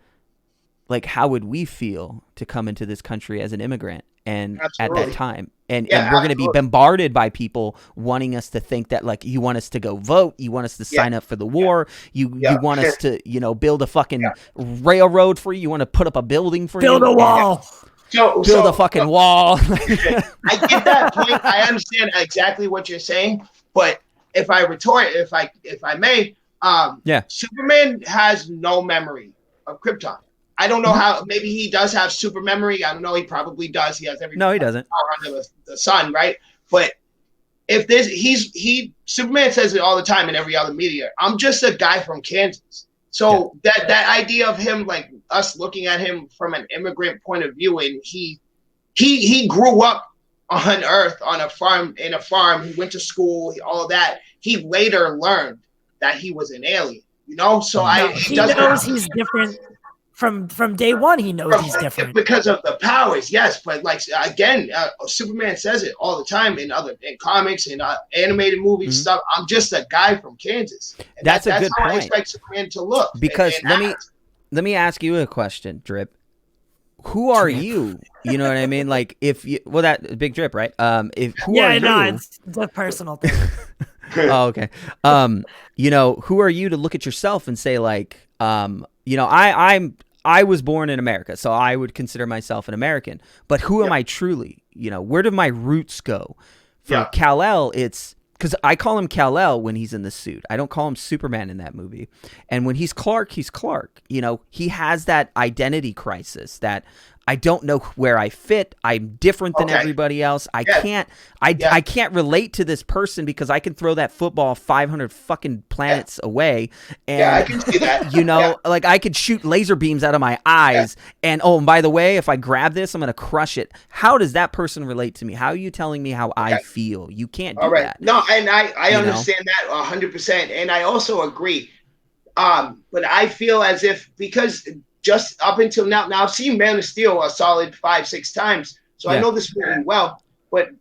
like, how would we feel to come into this country as an immigrant and at that time? And we're going to be bombarded by people wanting us to think that, like, you want us to go vote, you want us to sign up for the war, you want us to, you know, build a fucking railroad for you want to put up a building for build a wall. build a fucking wall. I get that point. I understand exactly what you're saying, but if I may, Superman has no memory of Krypton. I don't know how. Maybe he does have super memory. I don't know. He probably does. He has every no, he doesn't. power under the sun, right? But if this, Superman says it all the time in every other media. I'm just a guy from Kansas. So that idea of him, like us looking at him from an immigrant point of view, and he grew up on Earth on a farm. He went to school, all of that. He later learned that he was an alien. You know, so he knows he's different. From day one, he knows he's different because of the powers. Yes, but like again, Superman says it all the time in comics and animated movies stuff. I'm just a guy from Kansas. And that's a good point. I expect Superman to look. Because let me ask you a question, Drip. Who are you? You know what I mean? Like that Big Drip, right? It's a personal thing. Oh, okay. Who are you to look at yourself and say like, I was born in America, so I would consider myself an American. But who am I truly? Where do my roots go? For Kal-El, it's because I call him Kal-El when he's in the suit. I don't call him Superman in that movie. And when he's Clark, he's Clark. He has that identity crisis that I don't know where I fit. I'm different than everybody else. I can't relate to this person because I can throw that football 500 fucking planets away. And I can see that. Like I could shoot laser beams out of my eyes. And by the way, if I grab this, I'm going to crush it. How does that person relate to me? How are you telling me how I feel? You can't do that. No, and I understand that 100%. And I also agree. But I feel as if because just up until now I've seen Man of Steel a solid 5-6 times, so I know this movie well. But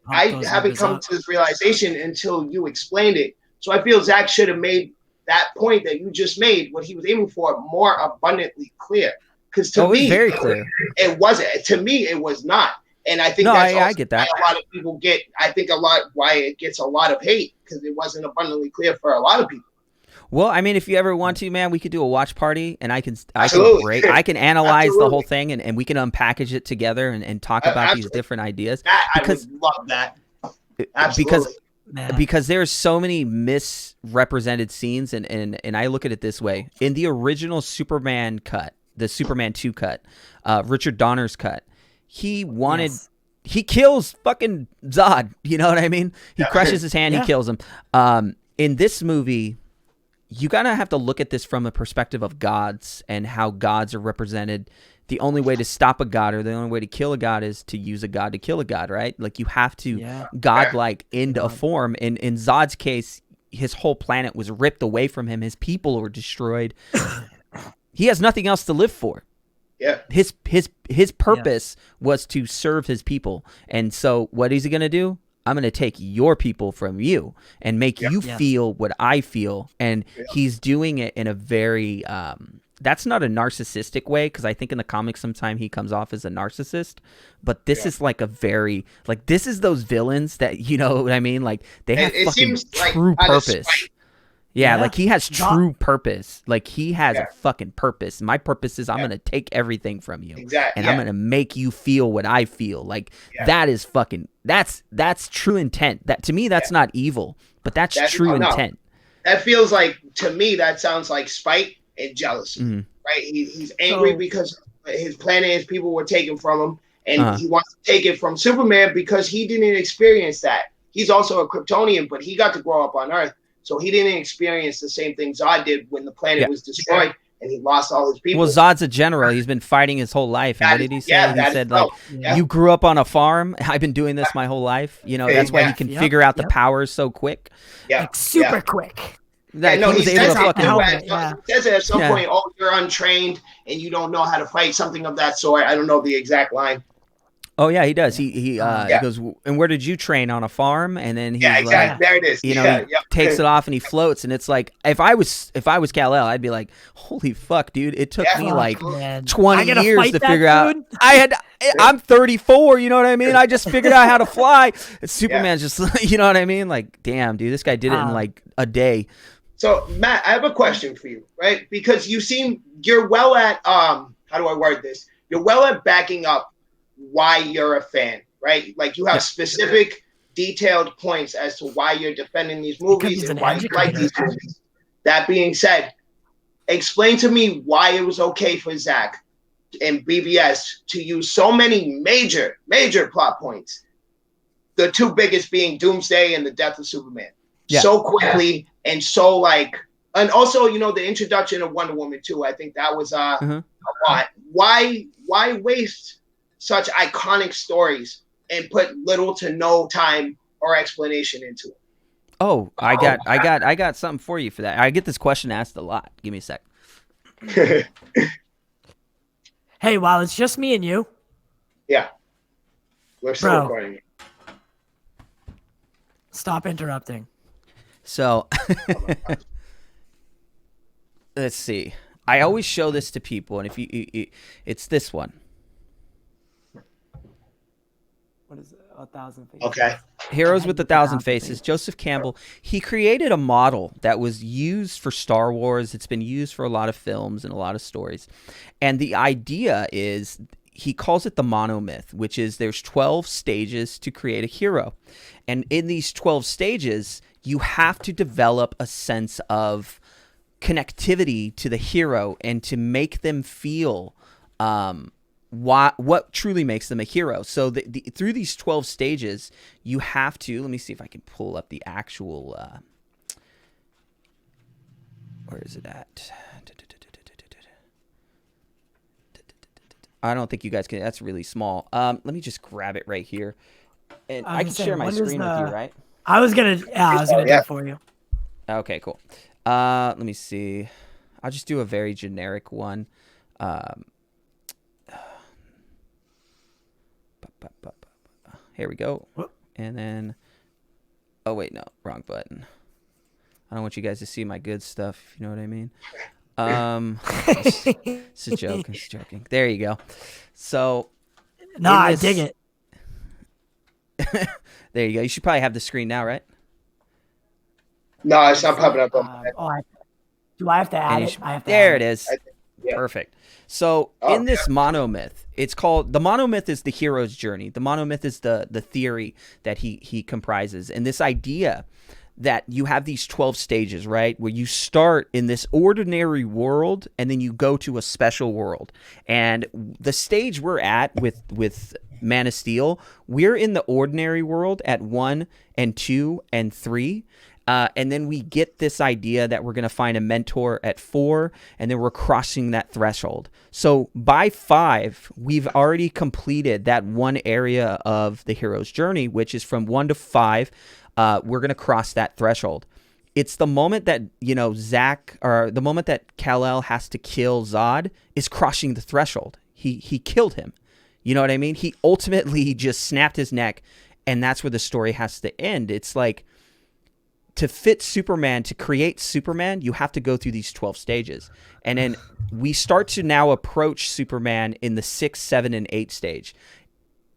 I haven't come to this realization until you explained it. So I feel Zach should have made that point that you just made, what he was aiming for, more abundantly clear. Because to me, very clear. It wasn't. To me, it was not. And I think I get that. A lot of people get. I think why it gets a lot of hate, because it wasn't abundantly clear for a lot of people. Well, I mean, if you ever want to, man, we could do a watch party, and I can analyze the whole thing, and we can unpackage it together and talk about these different ideas. I would love that. Absolutely. Because there's so many misrepresented scenes, and I look at it this way. In the original Superman cut, the Superman 2 cut, Richard Donner's cut, he kills fucking Zod. You know what I mean? He crushes his hand, he kills him. In this movie, you gotta have to look at this from a perspective of gods and how gods are represented. The only way to stop a god or the only way to kill a god is to use a god to kill a god, right? Like you have to godlike into a form. In Zod's case, his whole planet was ripped away from him. His people were destroyed. He has nothing else to live for. Yeah. His purpose was to serve his people. And so what is he gonna do? I'm going to take your people from you and make you feel what I feel. And he's doing it in a very, that's not a narcissistic way, because I think in the comics sometimes he comes off as a narcissist. But this is like a very, like, this is those villains that, you know what I mean? Like, they have fucking true purpose. Yeah, like he has true purpose. Like he has a fucking purpose. My purpose is I'm going to take everything from you. Exactly. And I'm going to make you feel what I feel. Like that is fucking, that's true intent. That to me, that's not evil, but that's true intent. That feels like, to me, that sounds like spite and jealousy, right? He's angry because his planet, his people were taken from him. And he wants to take it from Superman because he didn't experience that. He's also a Kryptonian, but he got to grow up on Earth. So he didn't experience the same thing Zod did when the planet was destroyed and he lost all his people. Well, Zod's a general. He's been fighting his whole life. And what did he say? He said, like, you grew up on a farm. I've been doing this my whole life. You know, that's why he can figure out the powers so quick. Like super quick. That he says it at some point, oh, you're untrained and you don't know how to fight, something of that sort. I don't know the exact line. Oh yeah, he does. He goes, and where did you train? On a farm? And then he's exactly. There it is. You know, he takes it off and he floats, and it's like if I was Kal-El, I'd be like, holy fuck, dude! It took me like 20 years to figure out. I'm 34. You know what I mean? I just figured out how to fly. And Superman's just, you know what I mean? Like, damn, dude, this guy did it in like a day. So Matt, I have a question for you, right? Because you're well at how do I word this? you're well at backing up why you're a fan, right? Like you have specific detailed points as to why you're defending these movies and why you like these movies. That being said, explain to me why it was okay for Zach and BVS to use so many major plot points. The two biggest being Doomsday and the death of Superman. So quickly and so like, and also, you know, the introduction of Wonder Woman too. I think that was a lot. Why waste such iconic stories and put little to no time or explanation into it? Oh, I got something for you for that. I get this question asked a lot. Give me a sec. Hey, while it's just me and you. Yeah. We're still recording. Stop interrupting. So, let's see. I always show this to people, and if you it's this one. What is it? 1,000 Faces. Okay. Heroes with 1,000 Faces. Joseph Campbell. He created a model that was used for Star Wars. It's been used for a lot of films and a lot of stories. And the idea is, he calls it the monomyth, which is there's 12 stages to create a hero. And in these 12 stages, you have to develop a sense of connectivity to the hero and to make them feel what truly makes them a hero. So through these 12 stages, you have to, let me see if I can pull up the actual, where is it at? I don't think you guys can, that's really small. Let me just grab it right here. And I can share my screen with you, right? I was gonna do it for you. Okay, cool. Let me see. I'll just do a very generic one. Here we go. And then, oh wait, no, wrong button. I don't want you guys to see my good stuff, if you know what I mean. It's a joke. It's joking. There you go. So, no, I dig it. There you go. You should probably have the screen now, right? No, it's not popping up. Do I have to add it? There it is. Perfect. So in this monomyth, it's called, the monomyth is the hero's journey. The monomyth is the theory that he comprises. And this idea that you have these 12 stages, right? Where you start in this ordinary world and then you go to a special world. And the stage we're at with Man of Steel, we're in the ordinary world at 1 and 2 and 3. And then we get this idea that we're going to find a mentor at 4, and then we're crossing that threshold. So by 5, we've already completed that one area of the hero's journey, which is from 1 to 5. We're going to cross that threshold. It's the moment that, you know, the moment that Kal-El has to kill Zod is crossing the threshold. He killed him. You know what I mean? He ultimately just snapped his neck, and that's where the story has to end. It's like, to fit Superman, to create Superman, you have to go through these 12 stages. And then we start to now approach Superman in the 6, 7, and 8 stage.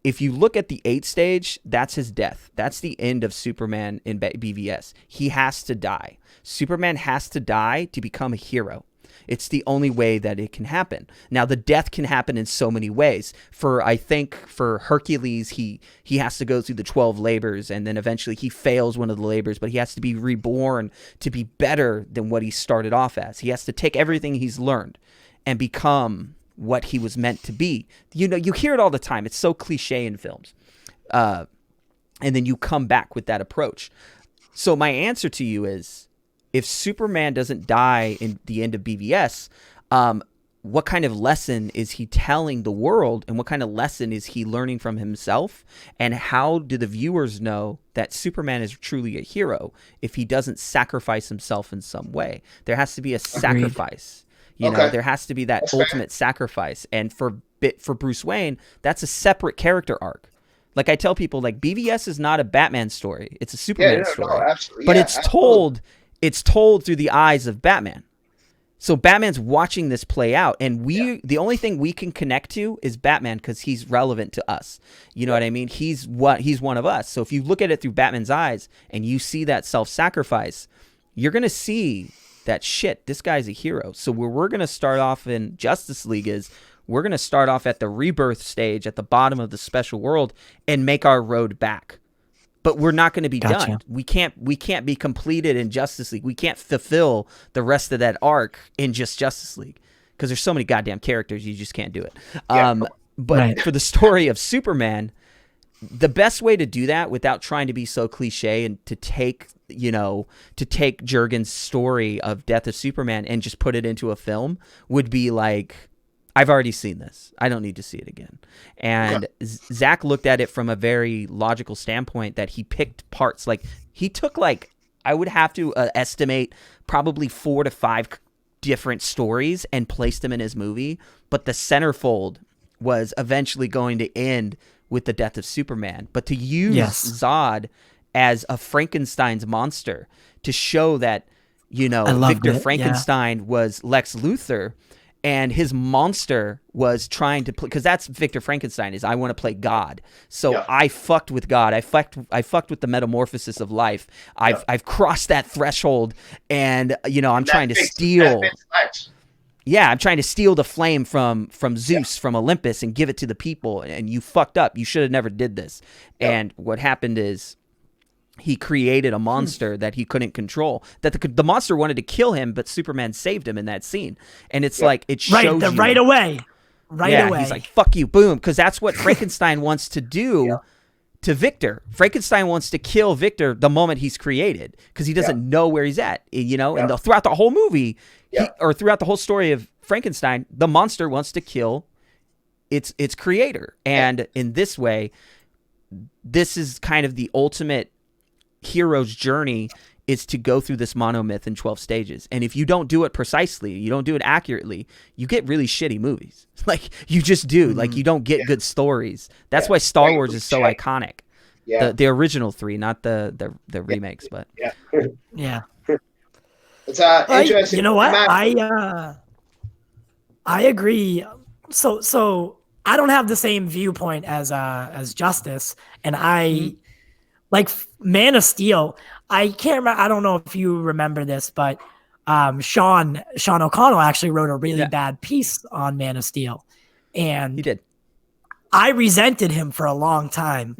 If you look at the 8 stage, that's his death. That's the end of Superman in BVS. He has to die. Superman has to die to become a hero. It's the only way that it can happen. Now, the death can happen in so many ways. I think for Hercules, he has to go through the 12 labors, and then eventually he fails one of the labors, but he has to be reborn to be better than what he started off as. He has to take everything he's learned and become what he was meant to be. You know, you hear it all the time. It's so cliche in films. And then you come back with that approach. So my answer to you is, if Superman doesn't die in the end of BVS, what kind of lesson is he telling the world, and what kind of lesson is he learning from himself? And how do the viewers know that Superman is truly a hero if he doesn't sacrifice himself in some way? There has to be a sacrifice. You know, there has to be that ultimate sacrifice. And for Bruce Wayne, that's a separate character arc. Like I tell people, like, BVS is not a Batman story; it's a Superman story. No, absolutely. But it's told through the eyes of Batman. So Batman's watching this play out, and the only thing we can connect to is Batman, because he's relevant to us. You know what I mean? He's one of us. So if you look at it through Batman's eyes and you see that self-sacrifice, you're going to see that, shit, this guy's a hero. So where we're going to start off in Justice League is we're going to start off at the rebirth stage at the bottom of the special world and make our road back. But we're not going to be done. We can't be completed in Justice League. We can't fulfill the rest of that arc in just Justice League because there's so many goddamn characters. You just can't do it. But for the story of Superman, the best way to do that without trying to be so cliche and to take Jurgen's story of Death of Superman and just put it into a film would be like, I've already seen this. I don't need to see it again. And Zach looked at it from a very logical standpoint that he picked parts. Like he took I would have to estimate probably 4 to 5 different stories and placed them in his movie. But the centerfold was eventually going to end with the death of Superman. But to use Zod as a Frankenstein's monster to show that, Victor Frankenstein was Lex Luthor. And his monster was trying to play, because that's Victor Frankenstein is, I want to play God. So I fucked with God. I fucked with the metamorphosis of life. I've crossed that threshold, and I'm trying to steal. Yeah, I'm trying to steal the flame from Zeus, from Olympus, and give it to the people. And you fucked up. You should have never did this. And what happened is, he created a monster that he couldn't control. That the monster wanted to kill him, but Superman saved him in that scene. And it's like it shows you right away. He's like, "Fuck you, boom," because that's what Frankenstein wants to do to Victor. Frankenstein wants to kill Victor the moment he's created because he doesn't know where he's at. And throughout the whole movie, or throughout the whole story of Frankenstein, the monster wants to kill its creator. And in this way, this is kind of the ultimate hero's journey, is to go through this monomyth in 12 stages. And if you don't do it precisely, you don't do it accurately, you get really shitty movies. Like you just do. Like you don't get good stories. That's why Star Wars is so iconic. The original 3, not the remakes, but It's interesting. You know what? I agree. So I don't have the same viewpoint as Justice, and I like Man of Steel. I can't remember. I don't know if you remember this, but Sean O'Connell actually wrote a really bad piece on Man of Steel, and he did. I resented him for a long time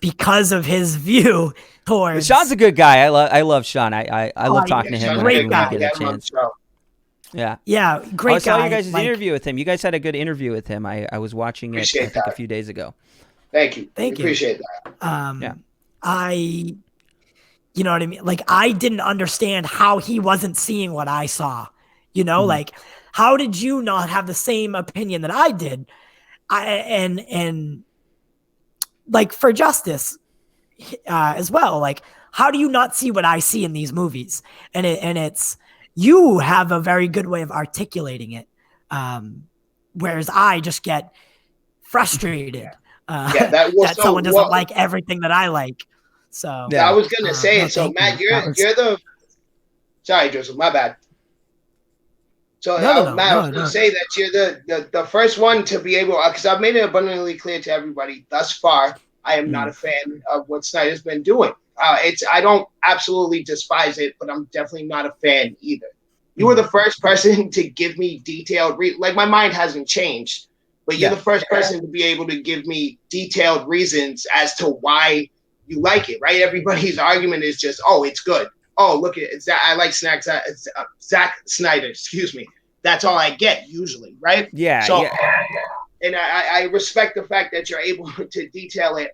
because of his view towards. Sean's a good guy. I love Sean. I love talking to him great whenever guy. we get a chance. Yeah, great guy. I saw you guys' interview with him. You guys had a good interview with him. I was watching it I think a few days ago. Thank you. Appreciate that. You know what I mean? Like, I didn't understand how he wasn't seeing what I saw. Like, how did you not have the same opinion that I did? And like for Justice as well. Like, how do you not see what I see in these movies? And it's you have a very good way of articulating it, whereas I just get frustrated that someone doesn't like everything that I like. So I was gonna say, so Matt, you're the. Sorry, Joseph, my bad. So Matt, I was gonna say that you're the first one to be able, because I've made it abundantly clear to everybody thus far, I am not a fan of what Snyder's been doing. I don't absolutely despise it, but I'm definitely not a fan either. You were the first person to give me detailed like my mind hasn't changed, but you're the first person to be able to give me detailed reasons as to why you like it, right? Everybody's argument is just, oh, it's good. Oh, look at it. I like Zack Snyder, excuse me. That's all I get usually, right? Yeah. So, and I respect the fact that you're able to detail it.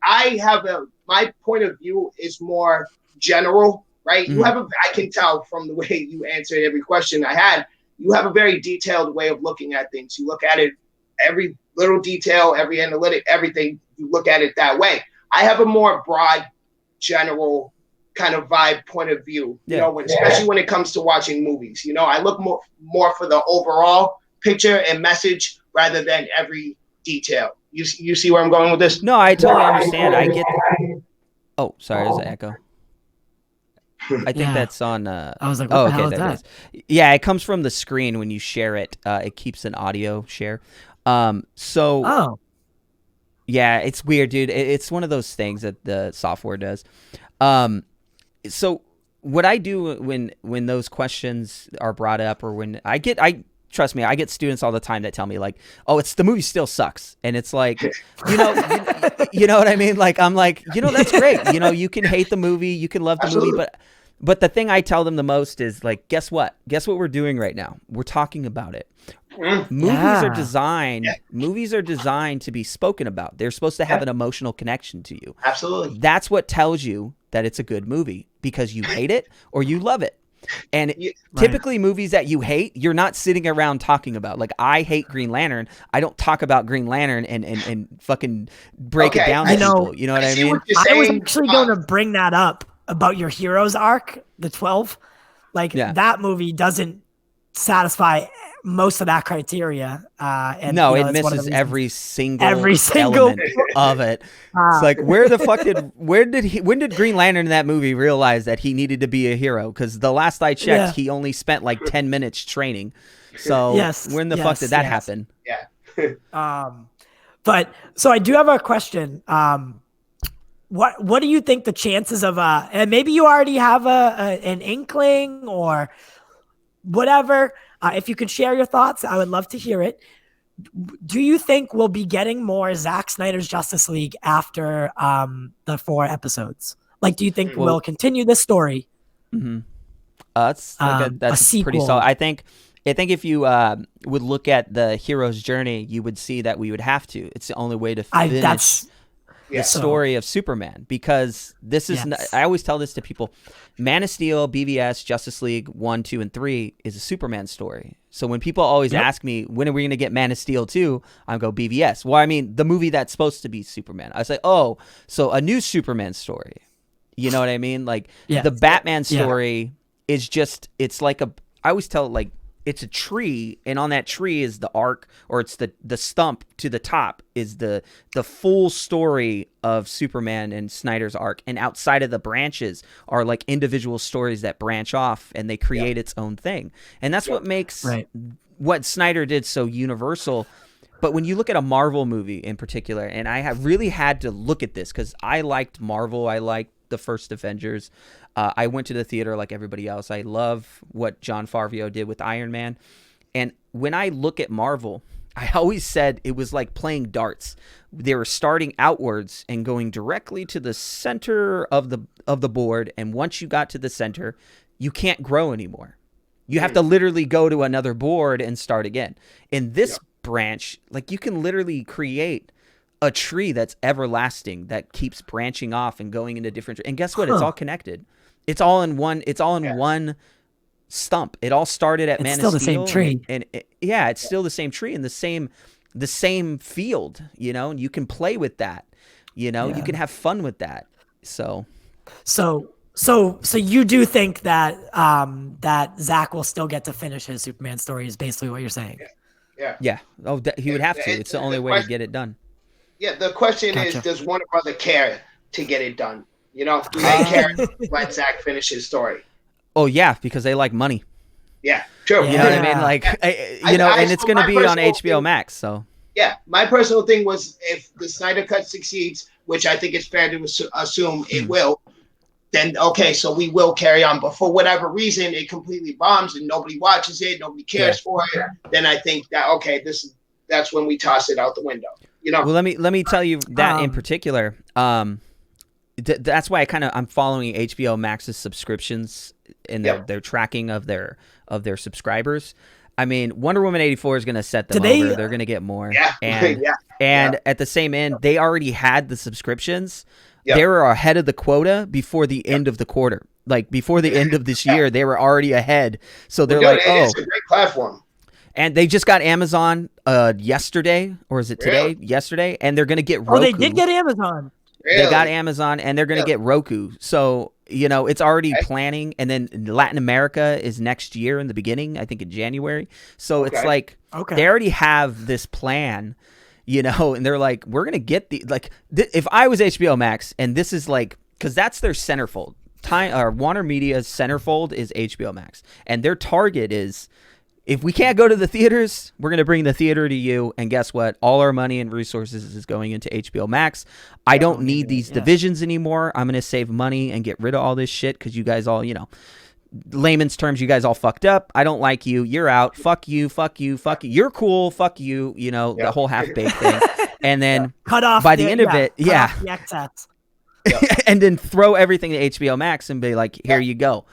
My point of view is more general, right? You have I can tell from the way you answered every question I had, you have a very detailed way of looking at things. You look at it, every little detail, every analytic, everything, you look at it that way. I have a more broad, general kind of vibe point of view, especially when it comes to watching movies. I look more for the overall picture and message rather than every detail. You see where I'm going with this? No, I totally understand. I get. Oh, sorry, there's an echo. I think that's on. I was like, what the hell is that? Yeah, it comes from the screen when you share it. It keeps an audio share. Yeah, it's weird, dude. It's one of those things that the software does. So what I do when those questions are brought up, or when I trust me, I get students all the time that tell me like, oh, the movie still sucks. And it's like, you know what I mean? Like, I'm like, that's great. You can hate the movie, you can love the movie, but the thing I tell them the most is like, guess what we're doing right now? We're talking about it. Movies are designed to be spoken about. They're supposed to have an emotional connection to you. Absolutely. That's what tells you that it's a good movie, because you hate it or you love it. And typically movies that you hate, you're not sitting around talking about. Like, I hate Green Lantern. I don't talk about Green Lantern and fucking break it down to people. You know what I mean? I was actually going to bring that up about your Heroes arc, the 12. Like, that movie doesn't satisfy most of that criteria. And no, it misses every single element of it. It's like, when did Green Lantern in that movie realize that he needed to be a hero? Because the last I checked, he only spent like 10 minutes training. So when the fuck did that happen? Yeah. But so I do have a question. What do you think the chances of and maybe you already have an inkling or whatever. If you could share your thoughts, I would love to hear it. Do you think we'll be getting more Zack Snyder's Justice League after the 4 episodes? Like, do you think we'll continue this story? Mm-hmm. That's pretty solid. I think if you would look at the hero's journey, you would see that we would have to. It's the only way to finish the story of Superman, because this is I always tell this to people. Man of Steel, BVS, Justice League 1, 2, and 3 is a Superman story. So when people always ask me, when are we going to get Man of Steel 2? I go, BVS. Well, I mean, the movie that's supposed to be Superman. I say, oh, so a new Superman story. You know what I mean? Like, the Batman story is just, it's like I always tell it like, it's a tree, and on that tree is the arc, or it's the stump to the top is the full story of Superman and Snyder's arc, and outside of the branches are like individual stories that branch off and they create its own thing. And that's what makes what Snyder did so universal. But when you look at a Marvel movie in particular, and I have really had to look at this because I liked Marvel, I liked the first Avengers. I went to the theater like everybody else. I love what Jon Favreau did with Iron Man. And when I look at Marvel, I always said it was like playing darts. They were starting outwards and going directly to the center of the board. And once you got to the center, you can't grow anymore. You have to literally go to another board and start again. In this branch, like, you can literally create a tree that's everlasting that keeps branching off and going into different. And guess what? It's all connected. It's all in one. It's all in one stump. It all started at Man of Steel. It's still the same tree. And it's still the same tree and the same field. You know, and you can play with that. You know, you can have fun with that. So you do think that that Zach will still get to finish his Superman story? Is basically what you're saying? Yeah. Oh, he would have to. It's the only way to get it done. Yeah, the question is, does Warner Brother care to get it done? You know, do they care to let Zach finish his story? Oh, yeah, because they like money. Yeah, true. You know what I mean? Like, and it's going to be on HBO Max, so. Yeah, my personal thing was, if the Snyder Cut succeeds, which I think it's fair to assume it will, then okay, so we will carry on. But for whatever reason, it completely bombs and nobody watches it, nobody cares for it. Then I think that, okay, that's when we toss it out the window. You know? Well, let me tell you that in particular. That's why I'm following HBO Max's subscriptions and their tracking of their subscribers. I mean, Wonder Woman 84 is going to set them over. They're going to get more. And at the same end, they already had the subscriptions. They were ahead of the quota before the end of the quarter. Like, before the end of this year, they were already ahead. So they're it's a great platform. And they just got Amazon yesterday, or is it today? Really? Yesterday, and they're going to get Roku. Oh, they did get Amazon. Really? They got Amazon, and they're going to get Roku. So, you know, it's already planning. And then Latin America is next year in the beginning, I think in January. So it's like they already have this plan, you know, and they're like, we're going to get if I was HBO Max, and this is like, because that's their centerfold. Warner Media's centerfold is HBO Max. And their target is, if we can't go to the theaters, we're going to bring the theater to you. And guess what? All our money and resources is going into HBO Max. I don't need these divisions anymore. I'm going to save money and get rid of all this shit because you guys all, you know, layman's terms, you guys all fucked up. I don't like you. You're out. Fuck you. Fuck you. Fuck you. You're cool. Fuck you. You know, the whole half-baked thing. And then cut off by the end of it, cut off the excess. and then throw everything to HBO Max and be like, here you go.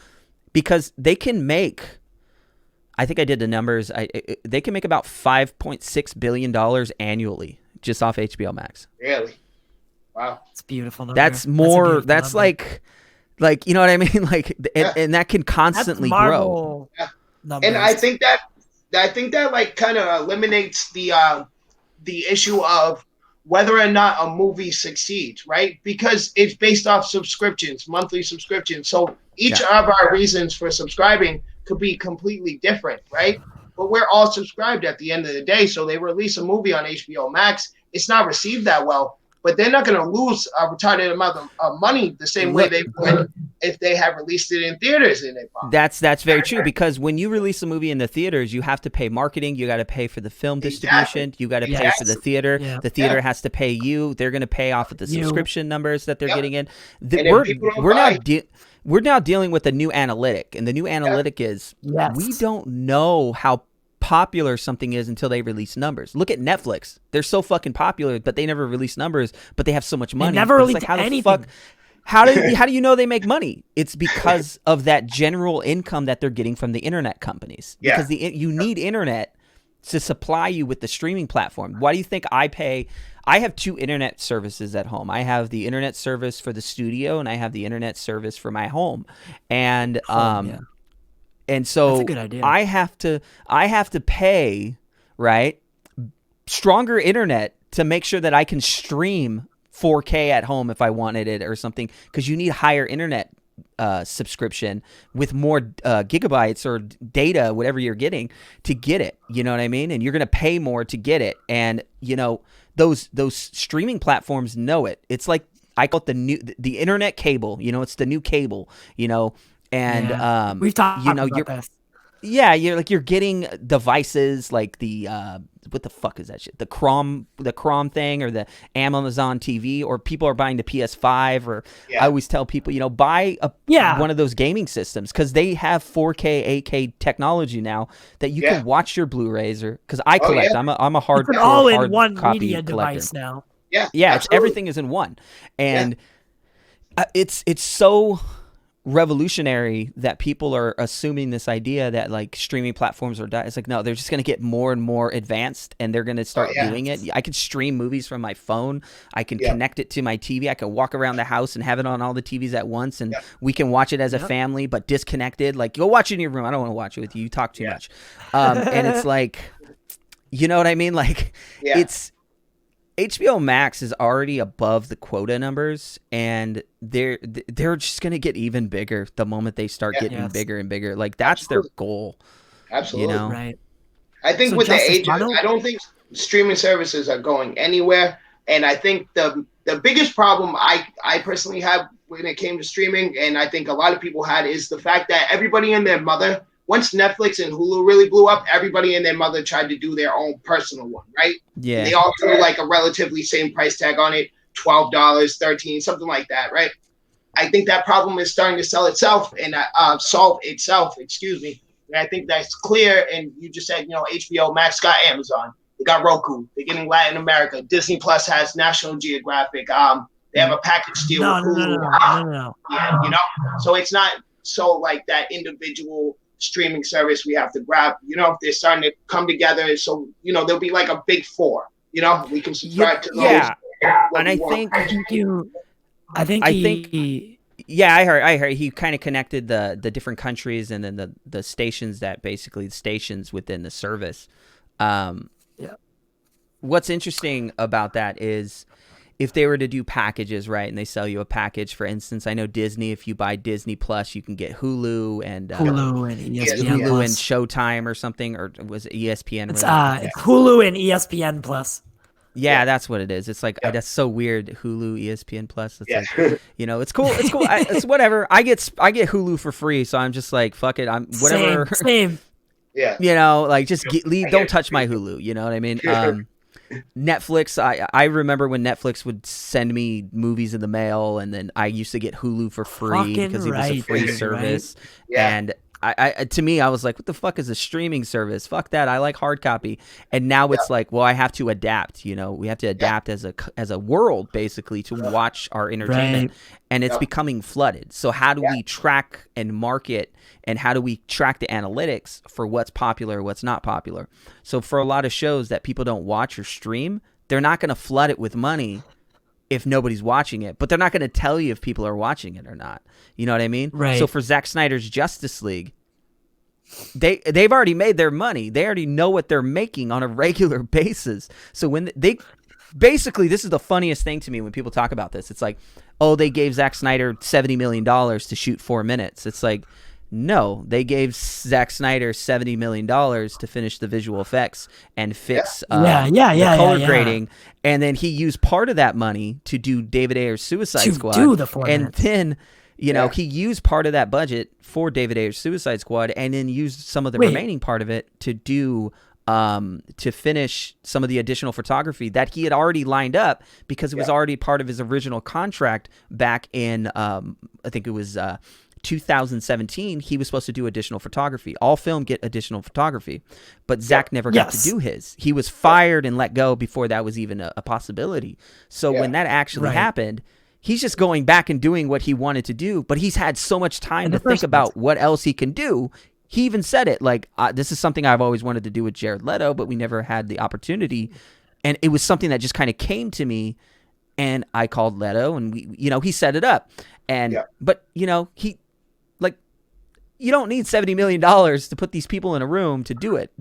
Because they can make, I think I did the numbers, they can make about $5.6 billion annually just off HBO Max. Really? Wow. It's beautiful. That's more, that's like, you know what I mean? Like, and that can constantly grow. Yeah. And I think that like kind of eliminates the issue of whether or not a movie succeeds, right? Because it's based off subscriptions, monthly subscriptions. So each of our reasons for subscribing could be completely different, right? But we're all subscribed at the end of the day. So they release a movie on HBO Max. It's not received that well, but they're not going to lose a retarded amount of money the same way they would if they had released it in theaters. That's very true, because when you release a movie in the theaters, you have to pay marketing. You got to pay for the film distribution. You got to pay for the theater. Yeah. The theater has to pay you. They're going to pay off of the subscription numbers that they're getting in. We're now dealing with a new analytic, and the new analytic is we don't know how popular something is until they release numbers. Look at Netflix; they're so fucking popular, but they never release numbers. But they have so much money. They never release anything. How do you know they make money? It's because of that general income that they're getting from the internet companies. Yeah. Because you need internet to supply you with the streaming platform. Why do you think I pay? I have 2 internet services at home. I have the internet service for the studio, and I have the internet service for my home. And and so that's a good idea. I have to pay, right, stronger internet to make sure that I can stream 4K at home if I wanted it or something, because you need higher internet subscription with more gigabytes or data, whatever you're getting, to get it. You know what I mean? And you're going to pay more to get it. And, you know, those streaming platforms know it. It's like, I call it the internet cable. You know, it's the new cable, you know. And we've talked about this. Yeah, you're getting devices like the what the fuck is that shit? The Chrome thing, or the Amazon TV, or people are buying the PS5, or I always tell people, you know, buy one of those gaming systems, because they have 4K, 8K technology now that you can watch your Blu-rays, or because I collect. I'm a hard all-in-one media collector. device now. Yeah, everything is in one, and it's so revolutionary that people are assuming this idea that like streaming platforms are dying. It's like, no, they're just going to get more and more advanced, and they're going to start doing it. I can stream movies from my phone. I can connect it to my TV. I can walk around the house and have it on all the TVs at once, and we can watch it as a family, but disconnected. Like, go watch it in your room. I don't want to watch it with you. You talk too much. And it's like, you know what I mean? Like, it's HBO Max is already above the quota numbers, and they're just going to get even bigger the moment they start getting bigger and bigger. Like, that's their goal. Absolutely. You know? Right. I think with the age, I don't think streaming services are going anywhere. And I think the biggest problem I personally had when it came to streaming, and I think a lot of people had, is the fact that everybody and their mother, once Netflix and Hulu really blew up, everybody and their mother tried to do their own personal one, right? Yeah. And they all threw like a relatively same price tag on it, $12, $13, something like that, right? I think that problem is starting to solve itself, and excuse me. And I think that's clear. And you just said, you know, HBO Max got Amazon. They got Roku. They're getting Latin America. Disney Plus has National Geographic. They have a package deal with Hulu. No. Yeah, you know? So it's not so like that individual streaming service we have to grab. You know, they're starting to come together. So, you know, there'll be like a big 4. You know, we can subscribe to those. Yeah. And I heard he kind of connected the different countries, and then the stations that basically stations within the service. What's interesting about that is if they were to do packages, right, and they sell you a package, for instance, I know Disney, if you buy Disney Plus, you can get Hulu and ESPN Hulu and Showtime or something, or was it ESPN? It's Hulu and ESPN Plus. Yeah, that's what it is. It's like that's so weird. Hulu, ESPN Plus. It's like, you know, it's cool. It's cool. It's whatever. I get Hulu for free, so I'm just like, fuck it. I'm whatever. Same. Yeah. You know, like just leave. Don't touch my Hulu. You know what I mean? Netflix, I remember when Netflix would send me movies in the mail, and then I used to get Hulu for free Fucking because it was a right, free dude, service. Yeah. And to me, I was like, what the fuck is a streaming service? Fuck that. I like hard copy. And now it's like, well, I have to adapt. You know, we have to adapt as a world basically to watch our entertainment, and it's becoming flooded. So how do we track and market? And how do we track the analytics for what's popular, what's not popular? So for a lot of shows that people don't watch or stream, they're not going to flood it with money if nobody's watching it, but they're not going to tell you if people are watching it or not. You know what I mean? Right. So for Zack Snyder's Justice League, they've already made their money. They already know what they're making on a regular basis. So when they basically, this is the funniest thing to me when people talk about this. It's like, oh, they gave Zack Snyder $70 million to shoot 4 minutes. It's like, no, they gave Zack Snyder $70 million to finish the visual effects and fix the color grading. And then he used part of that money to do David Ayer's Suicide Squad. Do the 4 and minutes. then, you know, he used part of that budget for David Ayer's Suicide Squad and then used some of the remaining part of it to do to finish some of the additional photography that he had already lined up because it was already part of his original contract back in I think it was 2017. He was supposed to do additional photography. All film get additional photography, but Zach never got to do his. He was fired and let go before that was even a possibility. So when that actually happened, he's just going back and doing what he wanted to do, but he's had so much time to think about what else he can do. He even said it like, this is something I've always wanted to do with Jared Leto, but we never had the opportunity. And it was something that just kind of came to me, and I called Leto, and he set it up. And but you don't need $70 million to put these people in a room to do it.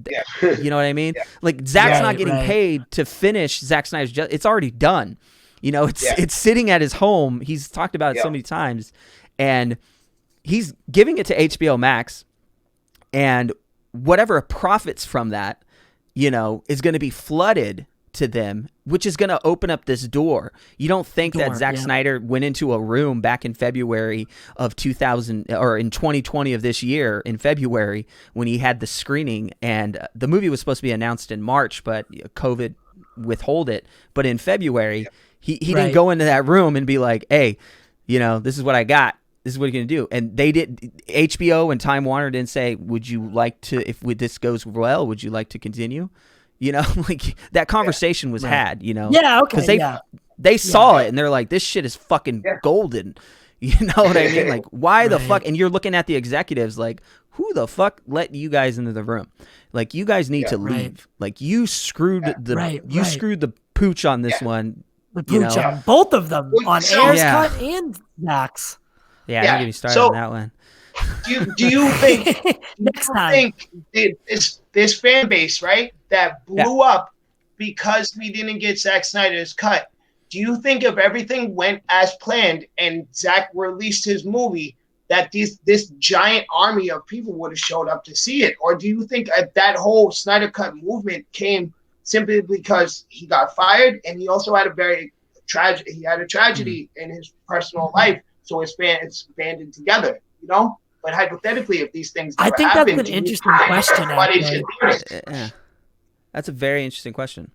You know what I mean? Like Zach's not getting paid to finish Zack Snyder's it's already done. You know, it's sitting at his home. He's talked about it so many times, and he's giving it to HBO Max, and whatever profits from that, is going to be flooded to them, which is going to open up this door. You don't think that Zack Snyder went into a room back in February of 2000 or in 2020 of this year in February when he had the screening, and the movie was supposed to be announced in March, but COVID withhold it. But in February, he didn't go into that room and be like, hey, this is what I got. This is what you're going to do. And they did. HBO and Time Warner didn't say, would you like to, if this goes well, would you like to continue? Like that conversation was had, Yeah, okay. Because they saw it and they're like, this shit is fucking golden. You know what I mean? Like, why the fuck? And you're looking at the executives like, who the fuck let you guys into the room? Like, you guys need to leave. Like, you screwed screwed the pooch on this one. The pooch on both of them, on Ayer's cut and Max. Yeah, don't get me started on that one. Do you think this fan base, right, that blew up because we didn't get Zack Snyder's cut? Do you think if everything went as planned and Zack released his movie, that this giant army of people would have showed up to see it? Or do you think that whole Snyder Cut movement came simply because he got fired and he also had a tragedy in his personal life, so it's banded together, But hypothetically, if these things never happened, that's an interesting question. That's a very interesting question.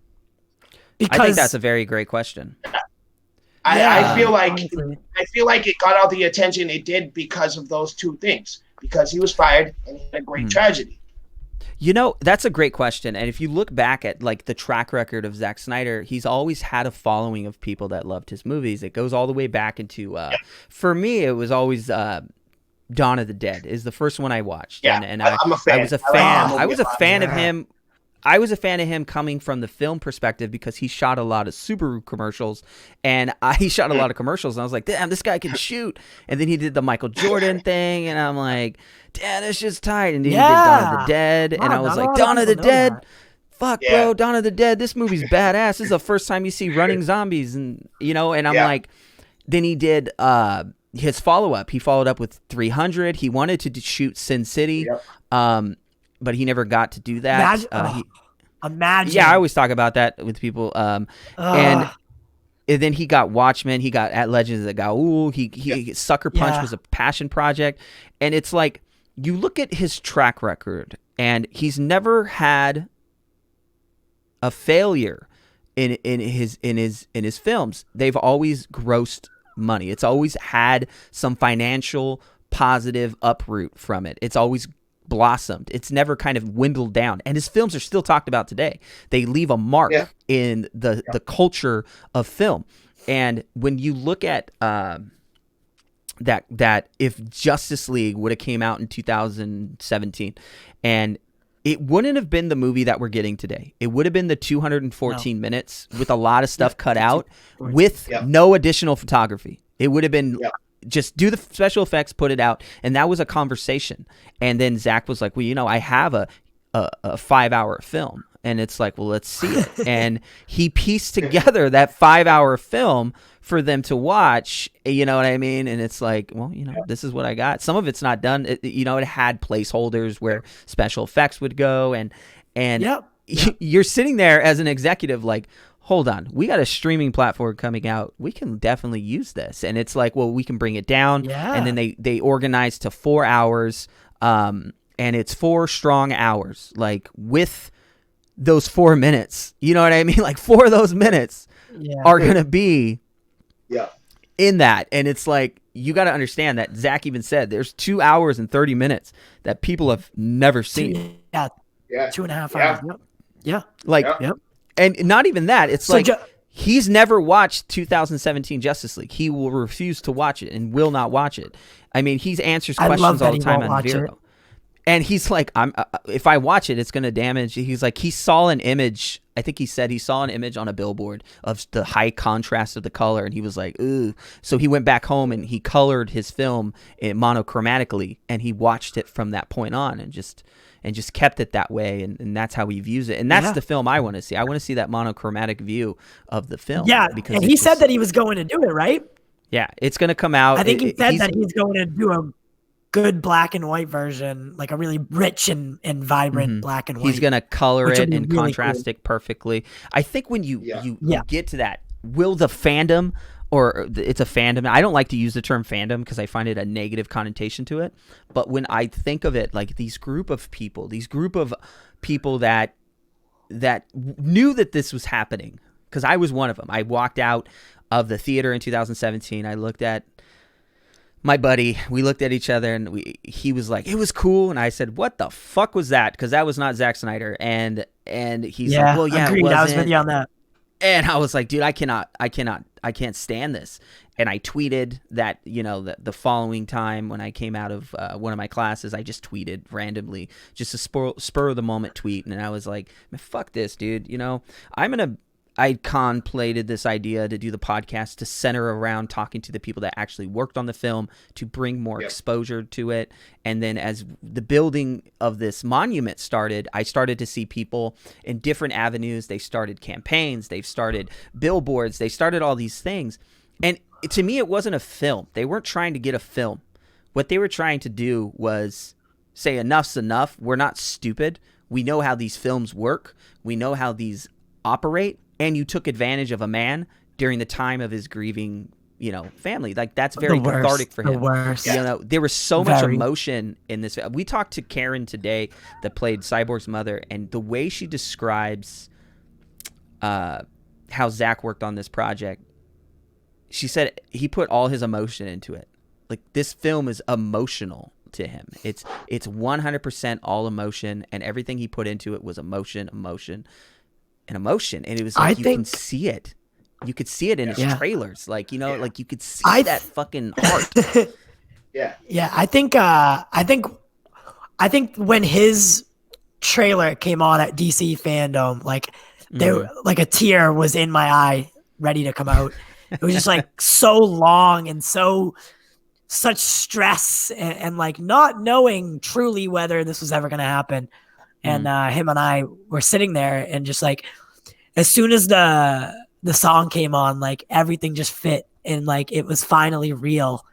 Because I think that's a very great question. I feel like it got all the attention it did because of those two things. Because he was fired and he had a great tragedy. That's a great question. And if you look back at like the track record of Zack Snyder, he's always had a following of people that loved his movies. It goes all the way back into, for me, it was always Dawn of the Dead is the first one I watched. Yeah, and I'm a fan. I was a fan. I was a fan of him. I was a fan of him coming from the film perspective because he shot a lot of Subaru commercials, and he shot a lot of commercials, and I was like, damn, this guy can shoot. And then he did the Michael Jordan thing, and I'm like, damn, this shit's tight. And then he did Dawn of the Dead, and I was like, Dawn of the Dead? Fuck, bro, Dawn of the Dead, this movie's badass. This is the first time you see running zombies, and and I'm like, then he did his follow-up. He followed up with 300. He wanted to shoot Sin City. But he never got to do that. Imagine. Yeah, I always talk about that with people. And then he got Watchmen. He got At Legends of Gaul. He Sucker Punch was a passion project. And it's like, you look at his track record, and he's never had a failure in his films, they've always grossed money. It's always had some financial positive uproot from it. It's always blossomed. It's never kind of dwindled down. And his films are still talked about today. They leave a mark in the culture of film. And when you look at that if Justice League would have came out in 2017, and it wouldn't have been the movie that we're getting today. It would have been the 214 minutes with a lot of stuff cut out with no additional photography. It would have been just do the special effects, put it out. And that was a conversation. And then Zach was like, well, I have a 5-hour film. And it's like, well, let's see it. And he pieced together that 5-hour film for them to watch, you know what I mean? And it's like, well, this is what I got. Some of it's not done. It had placeholders where special effects would go. And you're sitting there as an executive like, hold on, we got a streaming platform coming out. We can definitely use this. And it's like, well, we can bring it down. Yeah. And then they organize to 4 hours. And it's 4 strong hours, like with those 4 minutes. You know what I mean? Like 4 of those minutes are going to be in that. And it's like, you got to understand that Zach even said there's 2 hours and 30 minutes that people have never seen. 2.5 hours. Yeah. Like, and not even that. It's so like he's never watched 2017 Justice League. He will refuse to watch it and will not watch it. I mean, he answers questions all the time on Vero. And he's like, if I watch it, it's going to damage. He's like, he saw an image. I think he said he saw an image on a billboard of the high contrast of the color. And he was like, ooh. So he went back home and he colored his film monochromatically. And he watched it from that point on and just kept it that way. And that's how he views it. And that's the film I want to see. I want to see that monochromatic view of the film. Yeah. Because and he said that he was going to do it, right? Yeah. It's going to come out. I think he said that he's going to do a good black and white version, like a really rich and vibrant black and white. He's going to color it and really contrast it perfectly. I think when you get to that, will the fandom, or it's a fandom, I don't like to use the term fandom because I find it a negative connotation to it. But when I think of it, like these group of people that knew that this was happening, because I was one of them. I walked out of the theater in 2017. I looked at my buddy, we looked at each other, and he was like, it was cool. And I said, what the fuck was that? Because that was not Zack Snyder. And he's like, well, yeah, agreed. I was with you on that. And I was like, dude, I can't stand this. And I tweeted that, the following time when I came out of one of my classes, I just tweeted randomly, just a spur of the moment tweet. And I was like, man, fuck this, dude. I contemplated this idea to do the podcast to center around talking to the people that actually worked on the film to bring more exposure to it. And then as the building of this monument started, I started to see people in different avenues. They started campaigns, they've started billboards, they started all these things. And to me, it wasn't a film. They weren't trying to get a film. What they were trying to do was say, enough's enough. We're not stupid. We know how these films work. We know how these operate. And you took advantage of a man during the time of his grieving, family. Like, that's very cathartic for him. There was so much emotion in this. We talked to Karen today that played Cyborg's mother, and the way she describes how Zach worked on this project, she said he put all his emotion into it. Like, this film is emotional to him. It's 100% all emotion, and everything he put into it was emotion. And emotion, and it was like can see it. You could see it in his trailers, like like you could see that fucking heart. I think when his trailer came on at DC Fandom, like like a tear was in my eye, ready to come out. It was just like so long and such stress and like not knowing truly whether this was ever going to happen. And him and I were sitting there, and just like as soon as the song came on, like everything just fit, and like it was finally real.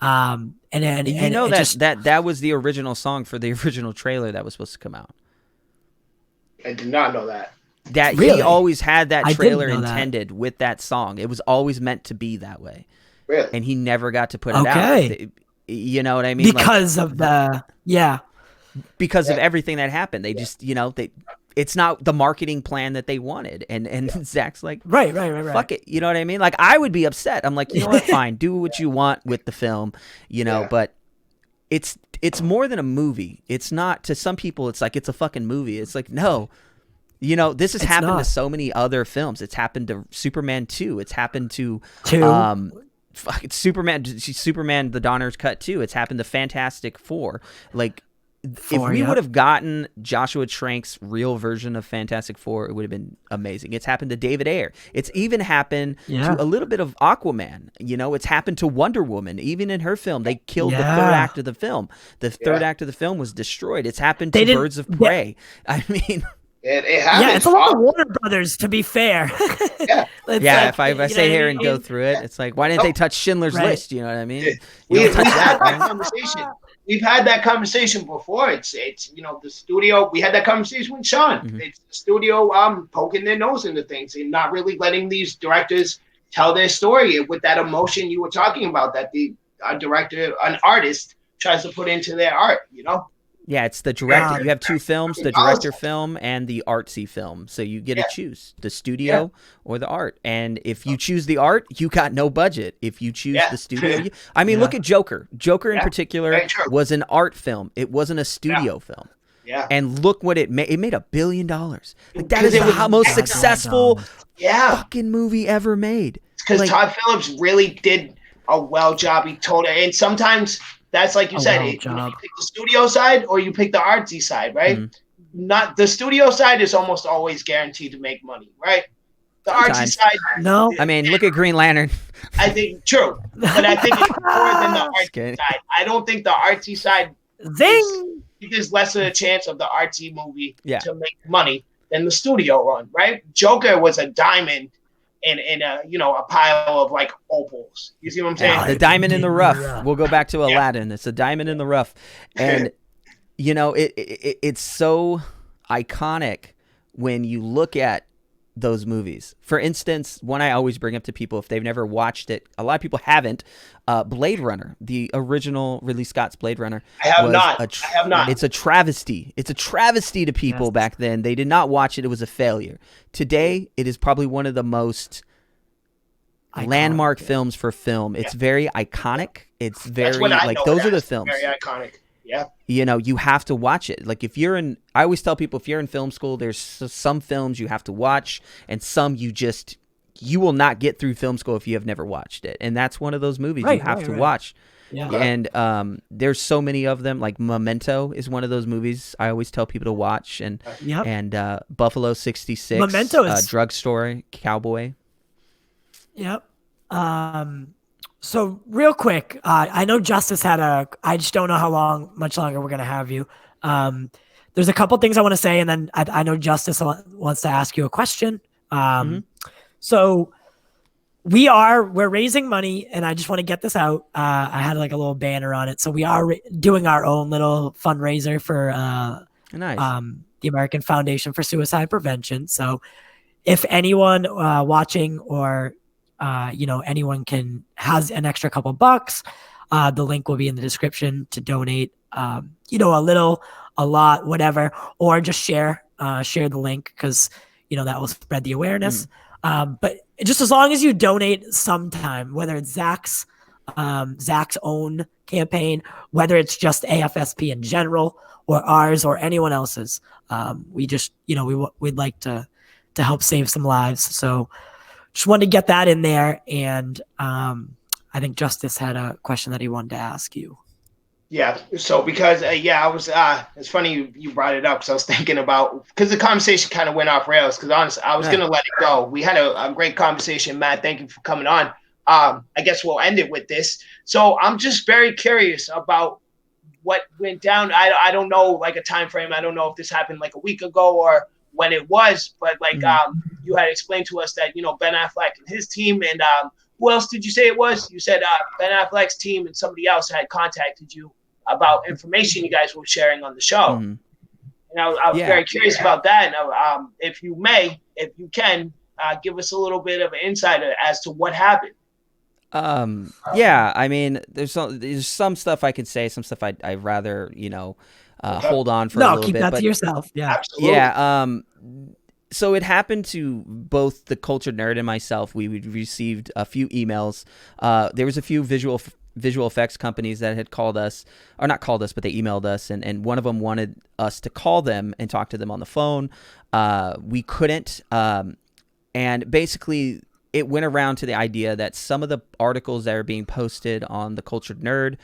And that was the original song for the original trailer that was supposed to come out. I did not know that. That really? He always had that trailer intended with that song. It was always meant to be that way. Really? And he never got to put it out. You know what I mean? Because of the because of everything that happened. They just, it's not the marketing plan that they wanted. And Zach's like, right. fuck it. You know what I mean? Like, I would be upset. I'm like, you know what? Fine. Do what you want with the film, but it's more than a movie. It's not, to some people, it's like, it's a fucking movie. It's like, no. This has happened to so many other films. It's happened to Superman 2. It's happened to Superman, the Donner's Cut 2. It's happened to Fantastic Four. Like, if we would have gotten Joshua Trank's real version of Fantastic Four, it would have been amazing. It's happened to David Ayer. It's even happened to a little bit of Aquaman. It's happened to Wonder Woman. Even in her film, they killed the third act of the film. The third act of the film was destroyed. It's happened to Birds of Prey. I mean... It happens. Yeah, it's a lot of Warner Brothers, to be fair. If I sit here and go through it, it's like, why didn't they touch Schindler's List? You know what I mean? We've had that conversation. We've had that conversation before. It's the studio. We had that conversation with Sean. Mm-hmm. It's the studio poking their nose into things and not really letting these directors tell their story with that emotion you were talking about that an artist tries to put into their art. Yeah, it's the director. You have two films, the director film and the artsy film. So you get to choose the studio or the art. And if you choose the art, you got no budget. If you choose the studio, look at Joker. Joker in particular was an art film. It wasn't a studio film. Yeah. And look what it made. It made $1 billion. Like, that is the most successful fucking movie ever made. Because Todd Phillips really did a well job. He told it. And sometimes... That's like you said, you pick the studio side or you pick the artsy side, right? Mm-hmm. Not the studio side is almost always guaranteed to make money, right? The artsy side, no. I mean, look at Green Lantern. I think true, but I think it's more than the artsy side. I don't think the artsy side. There's less of a chance of the artsy movie to make money than the studio run, right? Joker was a diamond. In a pile of like opals. You see what I'm saying? The diamond in the rough. We'll go back to Aladdin. It's a diamond in the rough, and it's so iconic when you look at those movies. For instance, one I always bring up to people if they've never watched it. A lot of people haven't. Blade Runner, the original Ridley Scott's Blade Runner. I have not. It's a travesty. It's a travesty to people back then. They did not watch it. It was a failure. Today, it is probably one of the most landmark films for film. It's very iconic. It's very those are the films. Very iconic. Yeah. You have to watch it. Like I always tell people, if you're in film school, there's some films you have to watch and some you will not get through film school if you have never watched it. And that's one of those movies you have to watch. Yeah. And there's so many of them. Like Memento is one of those movies I always tell people to watch. And Buffalo 66, Memento is Drug Story, Cowboy. Yep. So real quick, I know Justice I just don't know how much longer we're going to have you. There's a couple things I want to say, and then I know Justice wants to ask you a question. So we're raising money, and I just want to get this out. I had like a little banner on it. So we are doing our own little fundraiser for the American Foundation for Suicide Prevention. So if anyone watching or anyone has an extra couple bucks, the link will be in the description to donate, a little, a lot, whatever, or just share the link because, that will spread the awareness. But just as long as you donate sometime, whether it's Zach's own campaign, whether it's just AFSP in general or ours or anyone else's, we just, we'd like to help save some lives. So just wanted to get that in there. And I think Justice had a question that he wanted to ask you. Yeah. So because, I was, it's funny you brought it up because I was thinking about, because the conversation kind of went off rails because honestly, I was going to let it go. We had a great conversation, Matt. Thank you for coming on. I guess we'll end it with this. So I'm just very curious about what went down. I don't know, like a time frame. I don't know if this happened like a week ago or when it was, but like you had explained to us that, Ben Affleck and his team and who else did you say it was? You said Ben Affleck's team and somebody else had contacted you about information you guys were sharing on the show. And I was very curious about that. And if you can, give us a little bit of an insight as to what happened. I mean, there's some stuff I could say, some stuff I'd rather, hold on for a No, little keep bit. that But to yourself. Yeah. Absolutely. yeah, so it happened to both the Cultured Nerd and myself. We received a few emails. There was a few visual effects companies that had called us, or not called us, but they emailed us, and one of them wanted us to call them and talk to them on the phone. We couldn't, and basically it went around to the idea that some of the articles that are being posted on the Cultured Nerd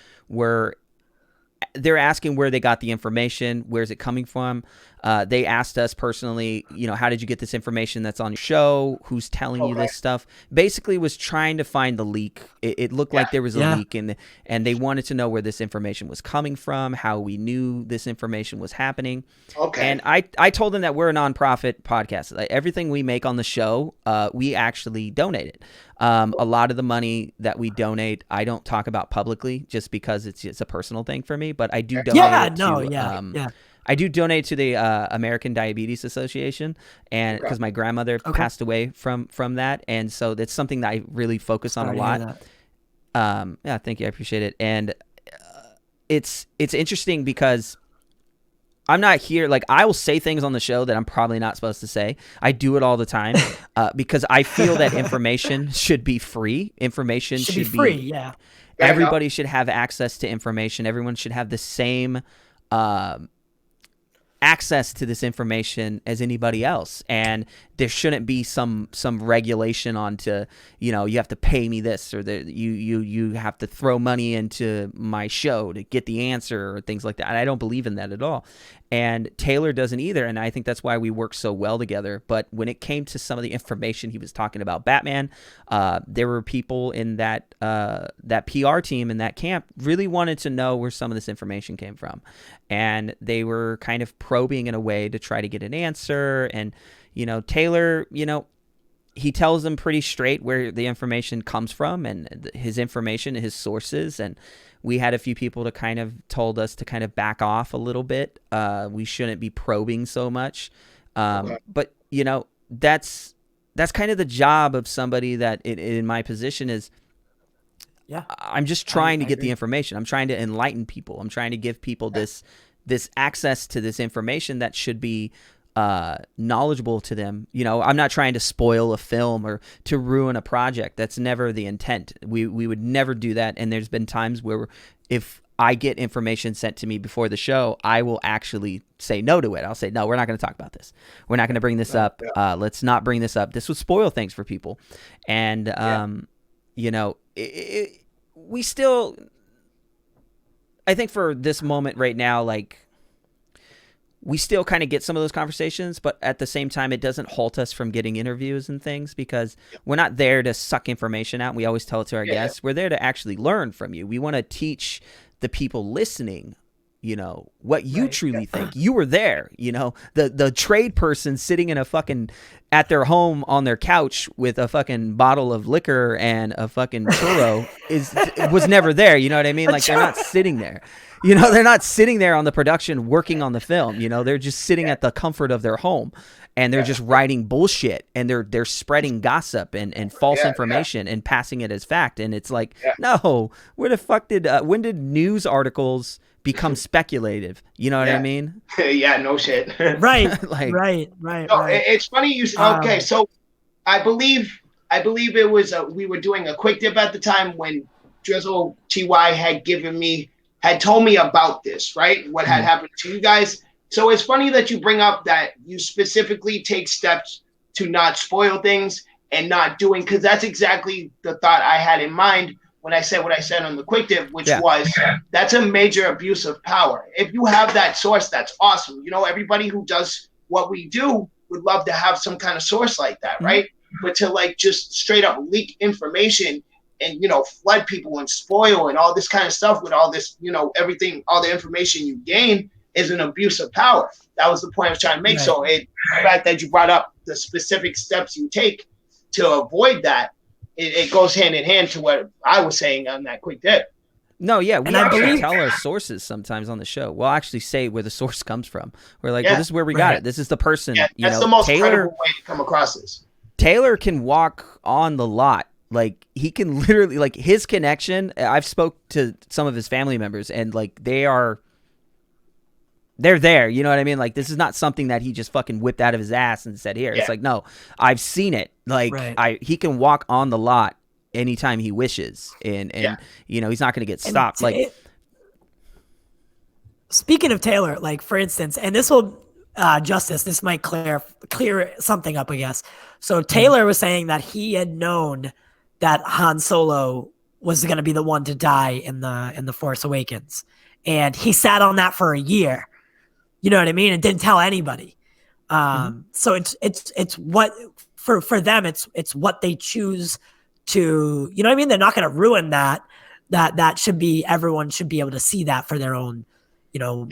they're asking where they got the information, where's it coming from. They asked us personally, how did you get this information that's on your show? Who's telling you this stuff? Basically was trying to find the leak. It looked like there was a leak, and they wanted to know where this information was coming from, how we knew this information was happening. Okay. And I told them that we're a nonprofit podcast. Like, everything we make on the show, we actually donate it. A lot of the money that we donate, I don't talk about publicly just because it's a personal thing for me, but I do donate I do donate to the American Diabetes Association, and because my grandmother passed away from that, and so that's something that I really focus on a lot. Yeah, thank you, I appreciate it. And it's interesting because I'm not here, like, I will say things on the show that I'm probably not supposed to say. I do it all the time because I feel that information should be free. Information should be free. Yeah. Everybody should have access to information. Everyone should have the same access to this information as anybody else, and there shouldn't be some regulation onto, you have to pay me this, or you have to throw money into my show to get the answer, or things like that. And I don't believe in that at all, and Taylor doesn't either, and I think that's why we work so well together. But when it came to some of the information he was talking about Batman, there were people in that PR team in that camp really wanted to know where some of this information came from, and they were kind of probing in a way to try to get an answer. And Taylor, he tells them pretty straight where the information comes from, and his information, his sources. And we had a few people told us to kind of back off a little bit. We shouldn't be probing so much. But that's kind of the job of somebody that in my position is, I'm just trying to get the information. I'm trying to enlighten people. I'm trying to give people this access to this information that should be knowledgeable to them. I'm not trying to spoil a film or to ruin a project. That's never the intent. We would never do that. And there's been times where if I get information sent to me before the show, I will actually say no to it. I'll say, no, we're not going to talk about this. We're not going to bring this up. Let's not bring this up. This would spoil things for people. And, we still, I think for this moment right now, like, we still kind of get some of those conversations, but at the same time, it doesn't halt us from getting interviews and things, because we're not there to suck information out. We always tell it to our guests. We're there to actually learn from you. We want to teach the people listening, what you truly think. You were there, the trade person sitting in at their home on their couch with a fucking bottle of liquor and a fucking churro was never there. You know what I mean? Like, they're not sitting there. They're not sitting there on the production working on the film. They're just sitting at the comfort of their home, and they're just writing bullshit, and they're spreading gossip and false information and passing it as fact. And it's like, no, where the fuck when did news articles become speculative? You know what I mean? Yeah, no shit. Right. Like, right. It's funny you. Okay, so I believe it was we were doing a quick dip at the time when Drizzle TY had told me about this, right? What had happened to you guys. So it's funny that you bring up that you specifically take steps to not spoil things and not doing, because that's exactly the thought I had in mind when I said what I said on the quick dip, which was that's a major abuse of power. If you have that source, that's awesome. Everybody who does what we do would love to have some kind of source like that, right? But to just straight up leak information and, flood people and spoil and all this kind of stuff with all this, everything, all the information you gain is an abuse of power. That was the point I was trying to make. Right. So the fact that you brought up the specific steps you take to avoid that, it goes hand in hand to what I was saying on that quick dip. No, yeah, we actually tell our sources sometimes on the show. We'll actually say where the source comes from. We're like, well, this is where we got it. This is the person. Yeah, that's the most credible way to come across this. Taylor can walk on the lot. Like, he can literally, like, his connection, I've spoke to some of his family members, and, like, they're they're there. You know what I mean? Like, this is not something that he just fucking whipped out of his ass and said, here. It's like, no, I've seen it. Like, he can walk on the lot anytime he wishes. And you know, he's not going to get stopped. Speaking of Taylor, like, for instance, and this will, Justice, this might clear something up, I guess. So Taylor was saying that he had known that Han Solo was going to be the one to die in the Force Awakens. And he sat on that for a year. You know what I mean? And didn't tell anybody. So it's what for them, it's what they choose to, you know what I mean? They're not going to ruin that. That should be, everyone should be able to see that for their own, you know,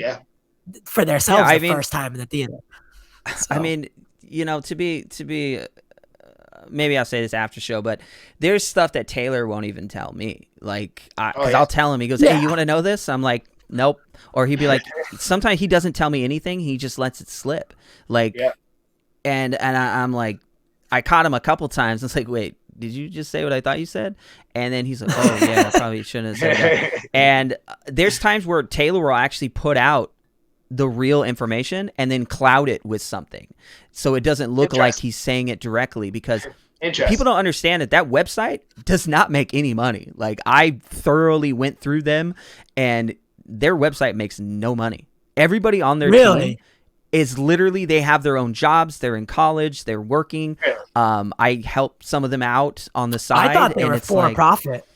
for themselves first time in the theater. So. I mean, you know, to be maybe I'll say this after show, but there's stuff that Taylor won't even tell me. Like, because I'll tell him, he goes, hey, you want to know this? I'm like, nope. Or he'd be like, sometimes he doesn't tell me anything. He just lets it slip. Like, and I'm like, I caught him a couple times. It's like, wait, did you just say what I thought you said? And then he's like, oh yeah, I probably shouldn't have said that. And there's times where Taylor will actually put out the real information and then cloud it with something, so it doesn't look like he's saying it directly, because people don't understand that website does not make any money. Like, I thoroughly went through them, and their website makes no money. Everybody on their team is literally, they have their own jobs. They're in college. They're working. I help some of them out on the side. I thought they were for profit.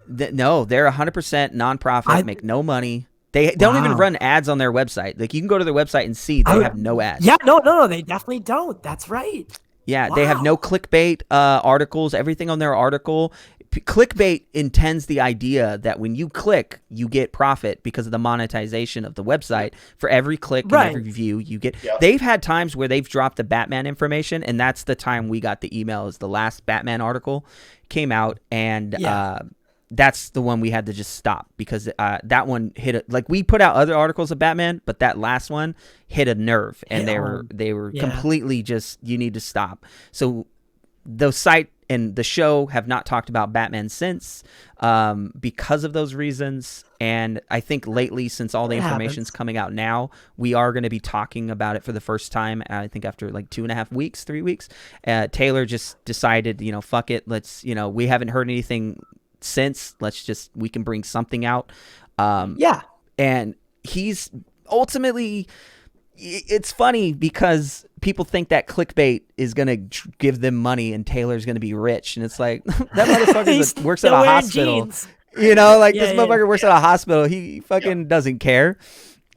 No, they're 100% nonprofit. Make no money. They don't even run ads on their website. Like, you can go to their website and see they have no ads. Yeah, no, they definitely don't. That's right. Yeah, they have no clickbait articles. Everything on their article. Clickbait intends the idea that when you click, you get profit because of the monetization of the website. For every click and every view, you get. They've had times where they've dropped the Batman information, and that's the time we got the email. Is the last Batman article came out, and that's the one we had to just stop, because that one hit like, we put out other articles of Batman, but that last one hit a nerve, and they were completely just, you need to stop. So the site and the show have not talked about Batman since, because of those reasons. And I think lately, since all the information's coming out now, we are going to be talking about it for the first time. I think after like 2.5 weeks, 3 weeks, Taylor just decided, you know, fuck it. Let's, you know, we haven't heard anything since, we can bring something out. And he's ultimately, it's funny because people think that clickbait is going to give them money and Taylor's going to be rich. And it's like, that motherfucker works at a hospital. Jeans. You know, like, this motherfucker works at a hospital. He fucking doesn't care.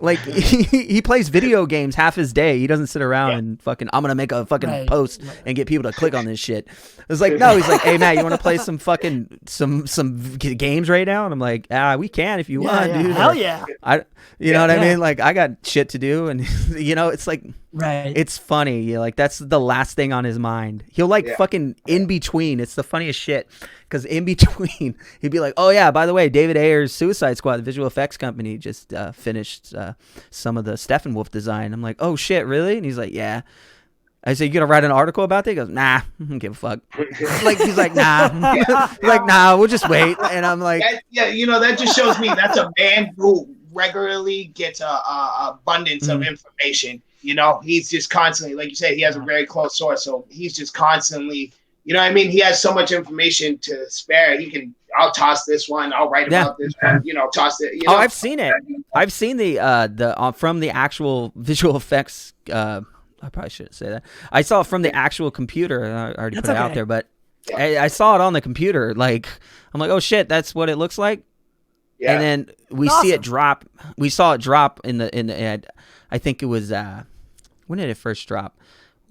Like, he plays video games half his day. He doesn't sit around and fucking, I'm going to make a fucking post and get people to click on this shit. It's like, no, he's like, hey, Matt, you want to play some fucking, some games right now? And I'm like, we can if you want, dude. Hell yeah. You know what I mean? Like, I got shit to do. And, you know, it's like, it's funny. You know, like, that's the last thing on his mind. He'll like fucking in between. It's the funniest shit. Because in between, he'd be like, oh, yeah, by the way, David Ayer's Suicide Squad, the visual effects company, just finished some of the Steppenwolf design. I'm like, oh, shit, really? And he's like, yeah. I said, you going to write an article about that? He goes, nah, I don't give a fuck. Like, he's like, nah. He's like, nah, we'll just wait. And I'm like. You know, that just shows me that's a man who regularly gets a abundance of information. You know, he's just constantly, like you said, he has a very close source. So he's just constantly. You know what I mean? He has so much information to spare. I'll toss this one. I'll write about this one. You know, toss it. You know? Oh, I've seen it. I've seen the from the actual visual effects. I probably shouldn't say that. I saw it from the actual computer. I already put it out there, but I saw it on the computer. Like, I'm like, oh shit, that's what it looks like. Yeah. And then we see it drop. We saw it drop in the. I think it was when did it first drop?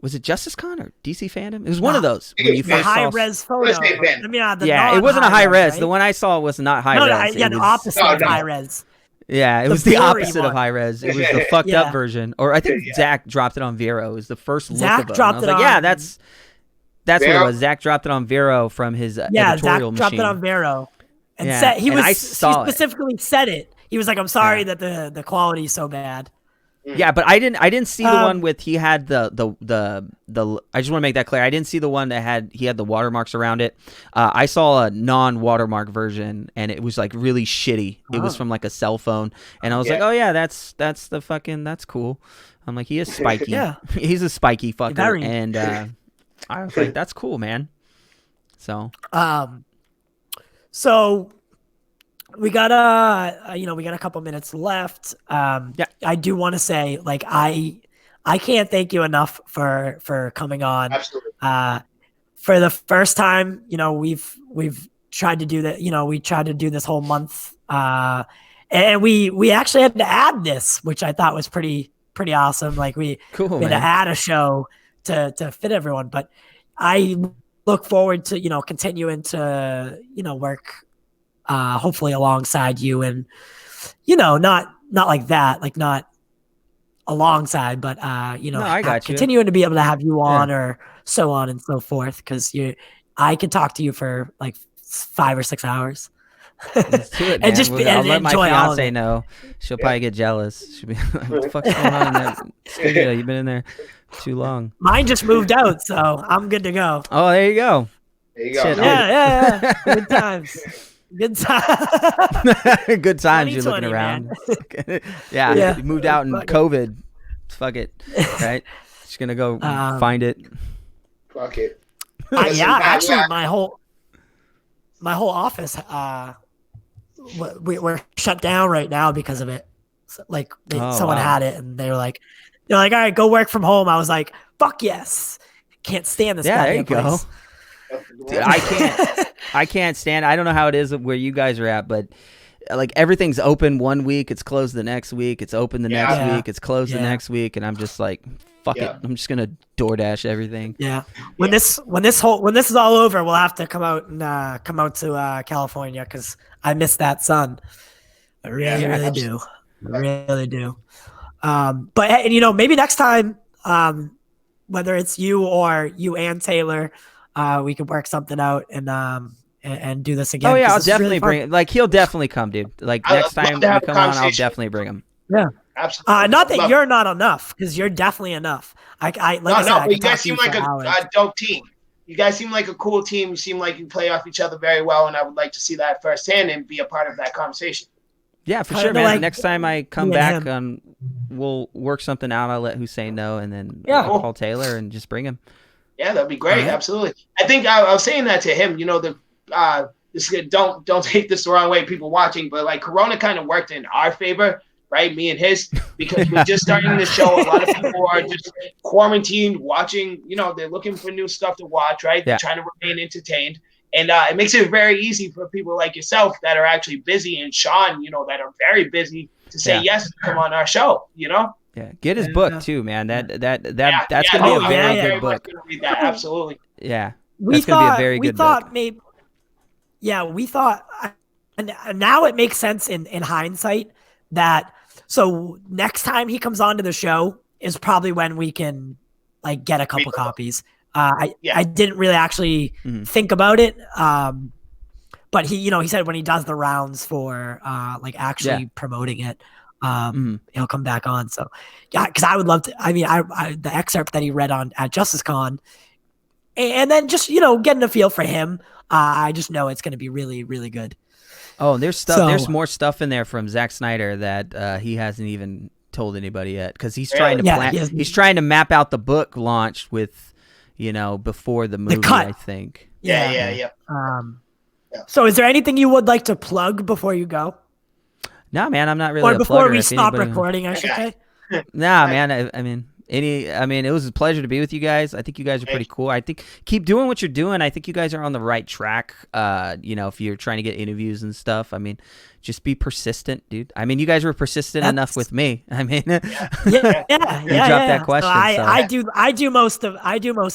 Was it Justice Con or DC Fandom? It was one of those. When you first high res photo. I mean, it wasn't a high res. Right? The one I saw was not high res. The opposite of high res. Yeah, it was the opposite of high res. It was the fucked up version. Or I think Zach dropped it on Vero. It was the first look of it. Dropped it on. Yeah, that's what it was. Zach dropped it on Vero from his editorial machine. Zach dropped it on Vero. And he specifically said it. He was like, I'm sorry that the quality is so bad. Yeah, but I didn't see the one with he had the I just want to make that clear. I didn't see the one that he had the watermarks around it. I saw a non-watermark version, and it was like really shitty. It was from like a cell phone, and I was like, oh yeah, that's cool. I'm like, he is spiky. Yeah, he's a spiky fucker, and I was like, that's cool, man. So so we got a couple minutes left. I do want to say, like, I can't thank you enough for coming on. Absolutely. For the first time, we've tried to do that. We tried to do this whole month, and we actually had to add this, which I thought was pretty awesome. Like we had to add a show to fit everyone. But I look forward to continuing to work. Hopefully alongside you, and not like that, like not alongside, but no, I got continuing to be able to have you on, or so on and so forth, because I could talk to you for like 5 or 6 hours. Let's do it, and just I'll let my fiance it. know. She'll probably get jealous. She'll be like, what the fuck's going on in that studio? You've been in there too long. Mine just moved out, so I'm good to go. Oh, there you go. Shit, yeah. Good times. Good times. Good times. You're looking around. Yeah. You moved out in COVID. Fuck it. Right? Just gonna go find it. Fuck it. Actually, my whole office, we're shut down right now because of it. So, like someone had it, and they're like, all right, go work from home. I was like, fuck yes. Can't stand this. Yeah, there you place. go. Dude, I can't stand. I don't know how it is where you guys are at, but like everything's open one week, it's closed the next week, it's open the next week, it's closed the next week, and I'm just like, fuck it. I'm just gonna DoorDash everything. Yeah. When this is all over, we'll have to come out to California, because I miss that sun. I really do. I really do. But maybe next time, whether it's you or you and Taylor, we could work something out and do this again. Oh yeah, I'll definitely bring it. Like he'll definitely come, dude. Like next time you come on, I'll definitely bring him. Yeah, absolutely. Not that you're not enough, because you're definitely enough. But you guys seem like a dope team. You guys seem like a cool team. You seem like you play off each other very well, and I would like to see that firsthand and be a part of that conversation. Yeah, for sure, man. Like, next time I come back, we'll work something out. I'll let Hussein know, and then I'll call Taylor and just bring him. Yeah, that'd be great. Absolutely. I think I was saying that to him. Don't take this the wrong way, people watching, but like Corona kind of worked in our favor, right? Me and his, because we're just starting the show. A lot of people are just quarantined, watching. They're looking for new stuff to watch, right? They're trying to remain entertained. And it makes it very easy for people like yourself that are actually busy, and Sean, that are very busy, to say yes to come on our show, Yeah, get his book too, man. That's gonna be a very good book. Read that. Absolutely. Yeah, that's gonna be a very good book. We thought, and now it makes sense in hindsight that. So next time he comes onto the show is probably when we can like get a couple copies. I didn't really actually think about it. But he said when he does the rounds for actually promoting it, he'll come back on. So yeah, because I would love to. I mean, I the excerpt that he read at JusticeCon, and then just getting a feel for him. I just know it's going to be really, really good. Oh, there's stuff. So, there's more stuff in there from Zack Snyder that he hasn't even told anybody yet, because he's trying to plan. He's trying to map out the book launch with. Before the movie, I think. Yeah. So is there anything you would like to plug before you go? No, man, I'm not really Or before we stop recording, I should say. Nah, man, I mean, it was a pleasure to be with you guys. I think you guys are pretty cool. I think keep doing what you're doing. I think you guys are on the right track. If you're trying to get interviews and stuff, I mean, just be persistent, dude. I mean, you guys were persistent enough with me. I mean, drop that question. So I do most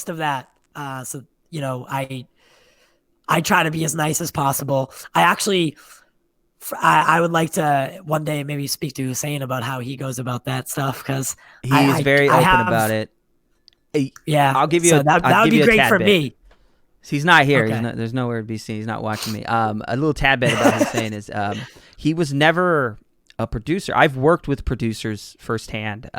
of that. I try to be as nice as possible. I would like to one day maybe speak to Hussein about how he goes about that stuff, because he's very open about it. Yeah, I'll give you that would be great for me. He's not here. Okay. There's nowhere to be seen. He's not watching me. A little tad bit about Hussein is he was never a producer. I've worked with producers firsthand,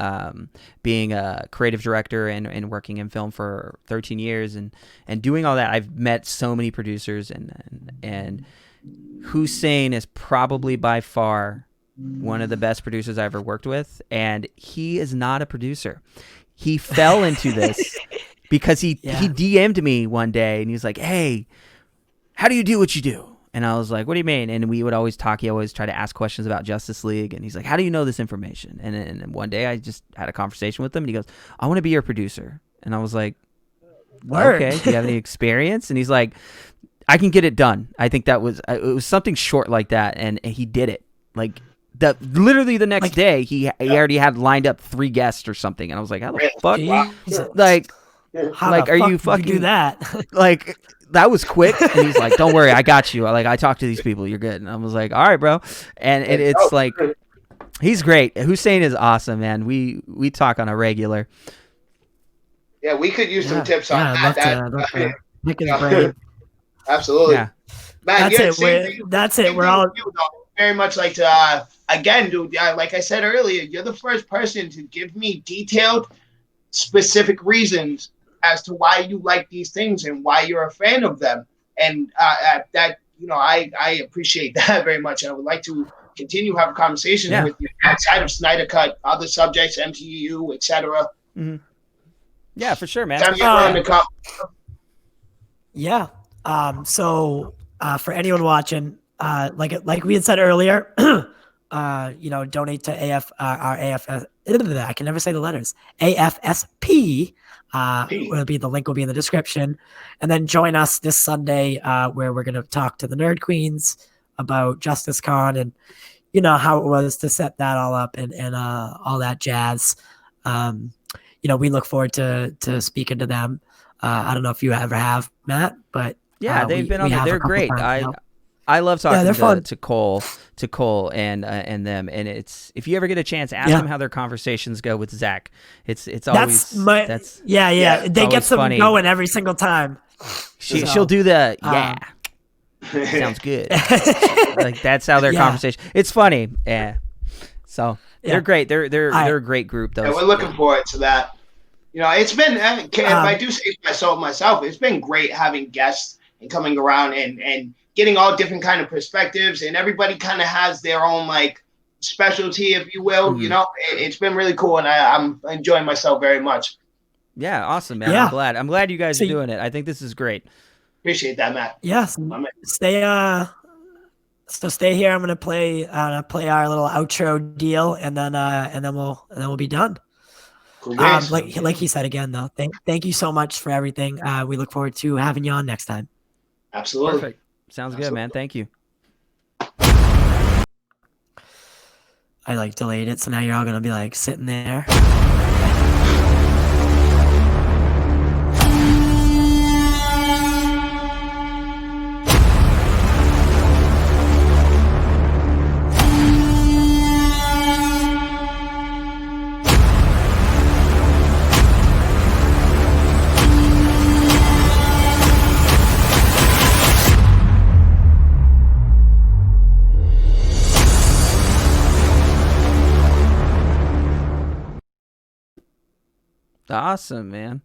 being a creative director and working in film for 13 years and doing all that. I've met so many producers, and Hussein is probably by far one of the best producers I ever worked with, and he is not a producer. He fell into this because he DM'd me one day and he was like, "Hey, how do you do what you do?" And I was like, "What do you mean?" And we would always talk. He always tried to ask questions about Justice League. And he's like, "How do you know this information?" And then one day I just had a conversation with him and he goes, "I want to be your producer." And I was like, Word. "Okay, do you have any experience?" And he's like, "I can get it done." I think it was something short like that. And he did it. Like literally the next day he already had lined up 3 guests or something. And I was like, "How the fuck?" Jesus. Like, How like, the are fuck you did fucking do that? like, that was quick. And he's like, "Don't worry, I got you. I talked to these people. You're good." And I was like, "All right, bro." And it's like, he's great. Hussein is awesome, man. We talk on a regular. Yeah, we could use some tips on I'd that. love to pick his brain. Absolutely. Yeah. Man, That's it. We're all very much like to again, dude. Like I said earlier, you're the first person to give me detailed, specific reasons as to why you like these things and why you're a fan of them. And that, I appreciate that very much. I would like to continue having conversations with you outside of SnyderCut, other subjects, MTU, etc. Mm-hmm. Yeah, for sure, man. Yeah. So for anyone watching, like we had said earlier, donate to our AFS. I can never say the letters. AFSP. The link will be in the description, and then join us this Sunday where we're going to talk to the Nerd Queens about Justice Con and how it was to set that all up and all that jazz. We look forward to speaking to them. I don't know if you ever have, Matt, but they've been on there. They're great. I love talking to Cole and them, and it's, if you ever get a chance, ask them how their conversations go with Zach. It's always they get some funny. Going every single time. She'll do the sounds good. Like, that's how their conversation. It's funny. Yeah. So they're great. They're a great group though. Yeah, we're looking forward to that. It's been, if I do say myself, it's been great having guests and coming around and getting all different kind of perspectives, and everybody kind of has their own like specialty, if you will. Mm-hmm. It's been really cool, and I'm enjoying myself very much. Yeah, awesome, man. Yeah. I'm glad you guys are doing it. I think this is great. Appreciate that, Matt. Yes. Stay here. I'm gonna play our little outro deal, and then we'll be done. Cool. Like he said again, though, thank you so much for everything. We look forward to having you on next time. Absolutely. Perfect. Sounds good, man. Thank you. I delayed it, so now you're all gonna be sitting there. Awesome, man.